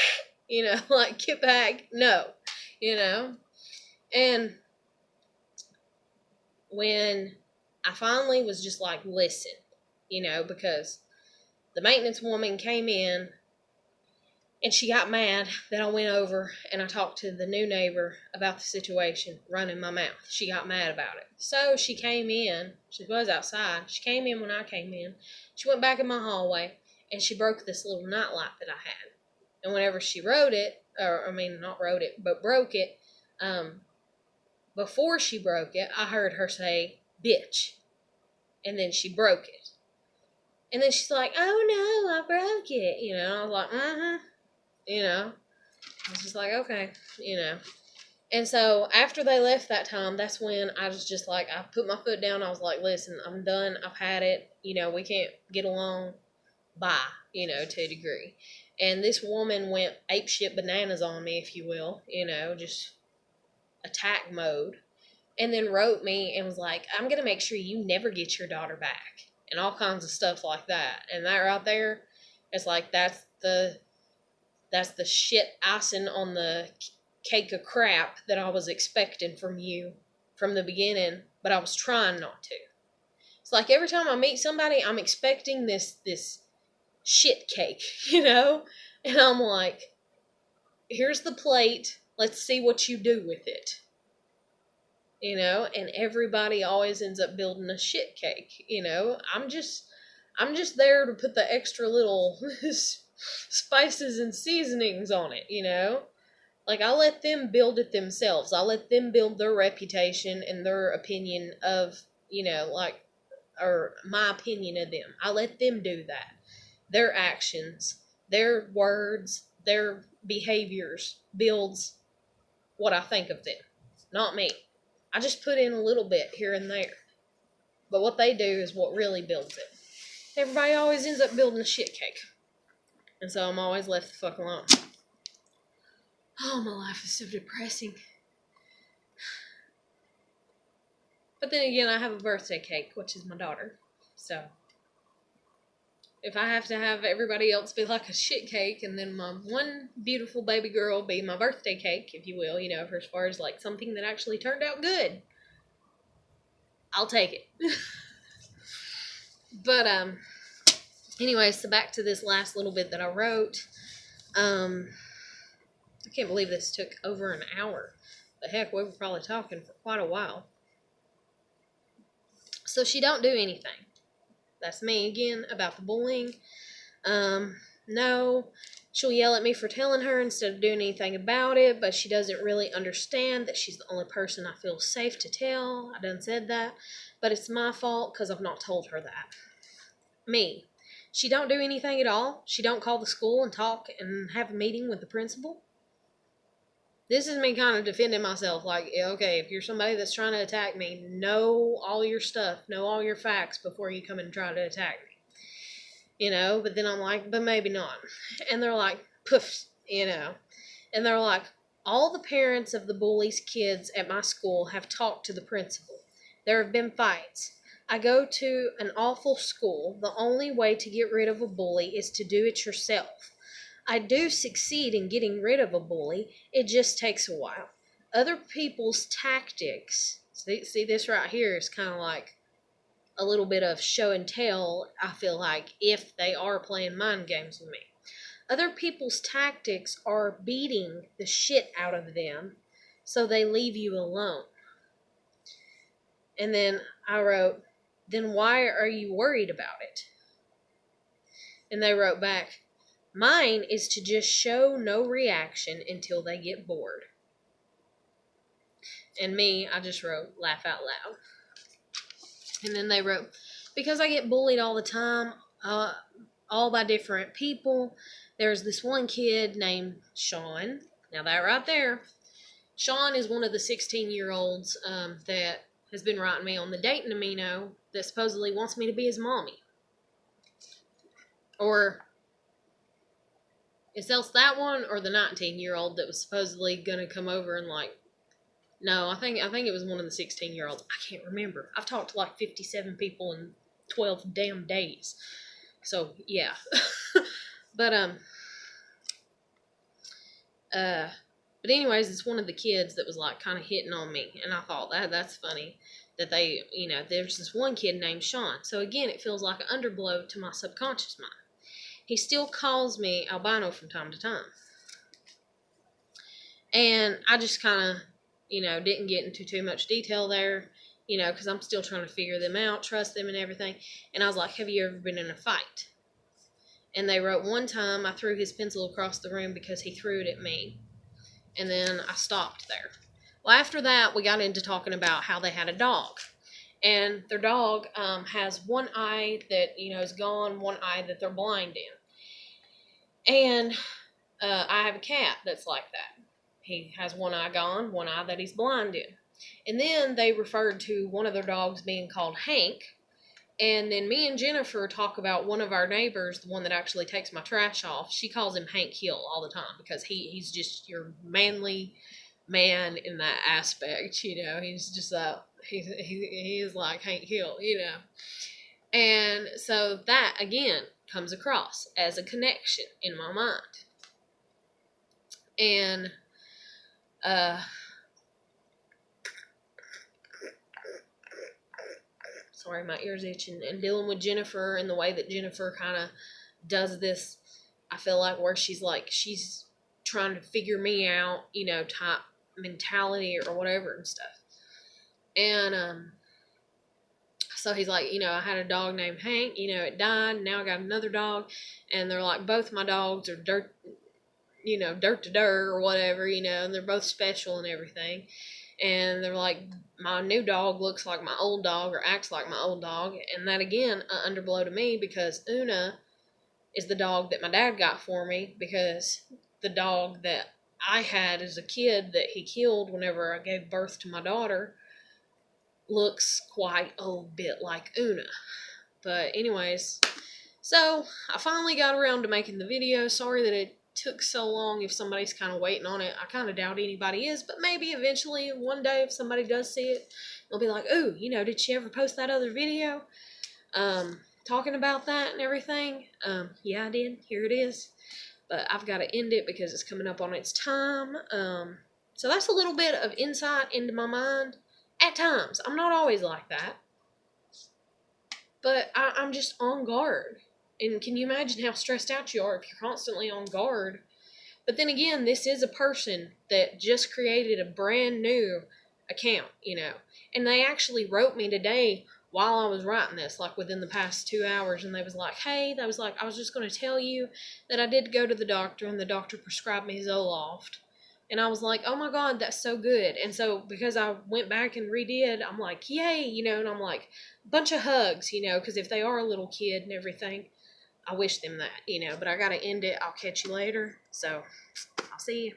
Speaker 1: like get back. No, And when I finally was just like, listen, because the maintenance woman came in and she got mad that I went over and I talked to the new neighbor about the situation, running my mouth. She got mad about it. So she came in. She was outside. She came in when I came in. She went back in my hallway and she broke this little nightlight that I had. And whenever she broke it, before she broke it, I heard her say, bitch. And then she broke it. And then she's like, oh no, I broke it. And I was like, I was just like, okay, And so after they left that time, that's when I was just like, I put my foot down. I was like, listen, I'm done. I've had it. We can't get along. Bye, to a degree. And this woman went apeshit bananas on me, if you will, just attack mode. and then wrote me and was like, I'm going to make sure you never get your daughter back, and all kinds of stuff like that. And that right there, it's like, that's the shit icing on the cake of crap that I was expecting from you from the beginning, but I was trying not to. It's like every time I meet somebody, I'm expecting this shit cake, And I'm like, here's the plate. Let's see what you do with it. And everybody always ends up building a shit cake, I'm just there to put the extra little spices and seasonings on it, Like, I let them build it themselves. I let them build their reputation and their opinion of, or my opinion of them. I let them do that. Their actions, their words, their behaviors builds what I think of them, not me. I just put in a little bit here and there. But what they do is what really builds it. Everybody always ends up building a shit cake. And so I'm always left the fuck alone. Oh, my life is so depressing. But then again, I have a birthday cake, which is my daughter. So, if I have to have everybody else be like a shit cake, and then my one beautiful baby girl be my birthday cake, if you will, for as far as like something that actually turned out good, I'll take it. But, anyway, so back to this last little bit that I wrote. I can't believe this took over an hour. The heck, we were probably talking for quite a while. So she don't do anything. That's me again about the bullying. No, she'll yell at me for telling her instead of doing anything about it, but she doesn't really understand that she's the only person I feel safe to tell. I done said that, but it's my fault because I've not told her that. Me. She don't do anything at all. She don't call the school and talk and have a meeting with the principal. This is me kind of defending myself. Like, okay, if you're somebody that's trying to attack me, know all your stuff, know all your facts before you come and try to attack me. But then I'm like, but maybe not. And they're like, poof, And they're like, all the parents of the bullies' kids at my school have talked to the principal. There have been fights. I go to an awful school. The only way to get rid of a bully is to do it yourself. I do succeed in getting rid of a bully. It just takes a while. Other people's tactics, see this right here is kind of like a little bit of show and tell, I feel like, if they are playing mind games with me. Other people's tactics are beating the shit out of them so they leave you alone. And then I wrote, then why are you worried about it? And they wrote back, mine is to just show no reaction until they get bored. And me, I just wrote, laugh out loud. And then they wrote, because I get bullied all the time, all by different people. There's this one kid named Sean. Now that right there, Sean is one of the 16-year-olds that has been writing me on the dating amino that supposedly wants me to be his mommy. Or it's else that one or the 19-year-old that was supposedly going to come over and like, no, I think it was one of the 16-year-olds. I can't remember. I've talked to like 57 people in 12 damn days. So, yeah. But anyways, it's one of the kids that was like kind of hitting on me. And I thought that's funny that they, there's this one kid named Sean. So again, it feels like an underblow to my subconscious mind. He still calls me albino from time to time. And I just kind of, didn't get into too much detail there, because I'm still trying to figure them out, trust them and everything. And I was like, have you ever been in a fight? And they wrote, one time I threw his pencil across the room because he threw it at me. And then I stopped there. Well, after that, we got into talking about how they had a dog. And their dog has one eye that, is gone, one eye that they're blind in. And I have a cat that's like that. He has one eye gone, one eye that he's blind in. And then they referred to one of their dogs being called Hank. And then me and Jennifer talk about one of our neighbors, the one that actually takes my trash off. She calls him Hank Hill all the time because he's just your manly, man in that aspect, you know. He's just he is like Hank Hill, you know. And so that again comes across as a connection in my mind. And sorry, my ear's itching. And dealing with Jennifer and the way that Jennifer kind of does this, I feel like, where she's trying to figure me out, you know, type mentality or whatever and stuff. And so he's like, you know, I had a dog named Hank, you know, it died, now I got another dog, and they're like, both my dogs are dirt, you know, dirt to dirt or whatever, you know, and they're both special and everything. And they're like, my new dog looks like my old dog or acts like my old dog. And that, again, an underblow to me, because Una is the dog that my dad got for me, because the dog that I had as a kid that he killed whenever I gave birth to my daughter looks quite a bit like Una. But anyways, so I finally got around to making the video. Sorry that it took so long. If somebody's kind of waiting on it, I kind of doubt anybody is, but maybe eventually one day if somebody does see it, they'll be like, oh, you know, did she ever post that other video talking about that and everything? Yeah, I did. Here it is. But I've got to end it because it's coming up on its time. So that's a little bit of insight into my mind. At times, I'm not always like that, but I'm just on guard. And can you imagine how stressed out you are if you're constantly on guard? But then again, this is a person that just created a brand new account, you know. And they actually wrote me today while I was writing this, like within the past 2 hours. And they was like, hey, I was just going to tell you that I did go to the doctor and the doctor prescribed me Zoloft. And I was like, oh my God, that's so good. And so because I went back and redid, I'm like, yay, you know, and I'm like, bunch of hugs, you know, because if they are a little kid and everything, I wish them that, you know, but I got to end it. I'll catch you later. So I'll see you.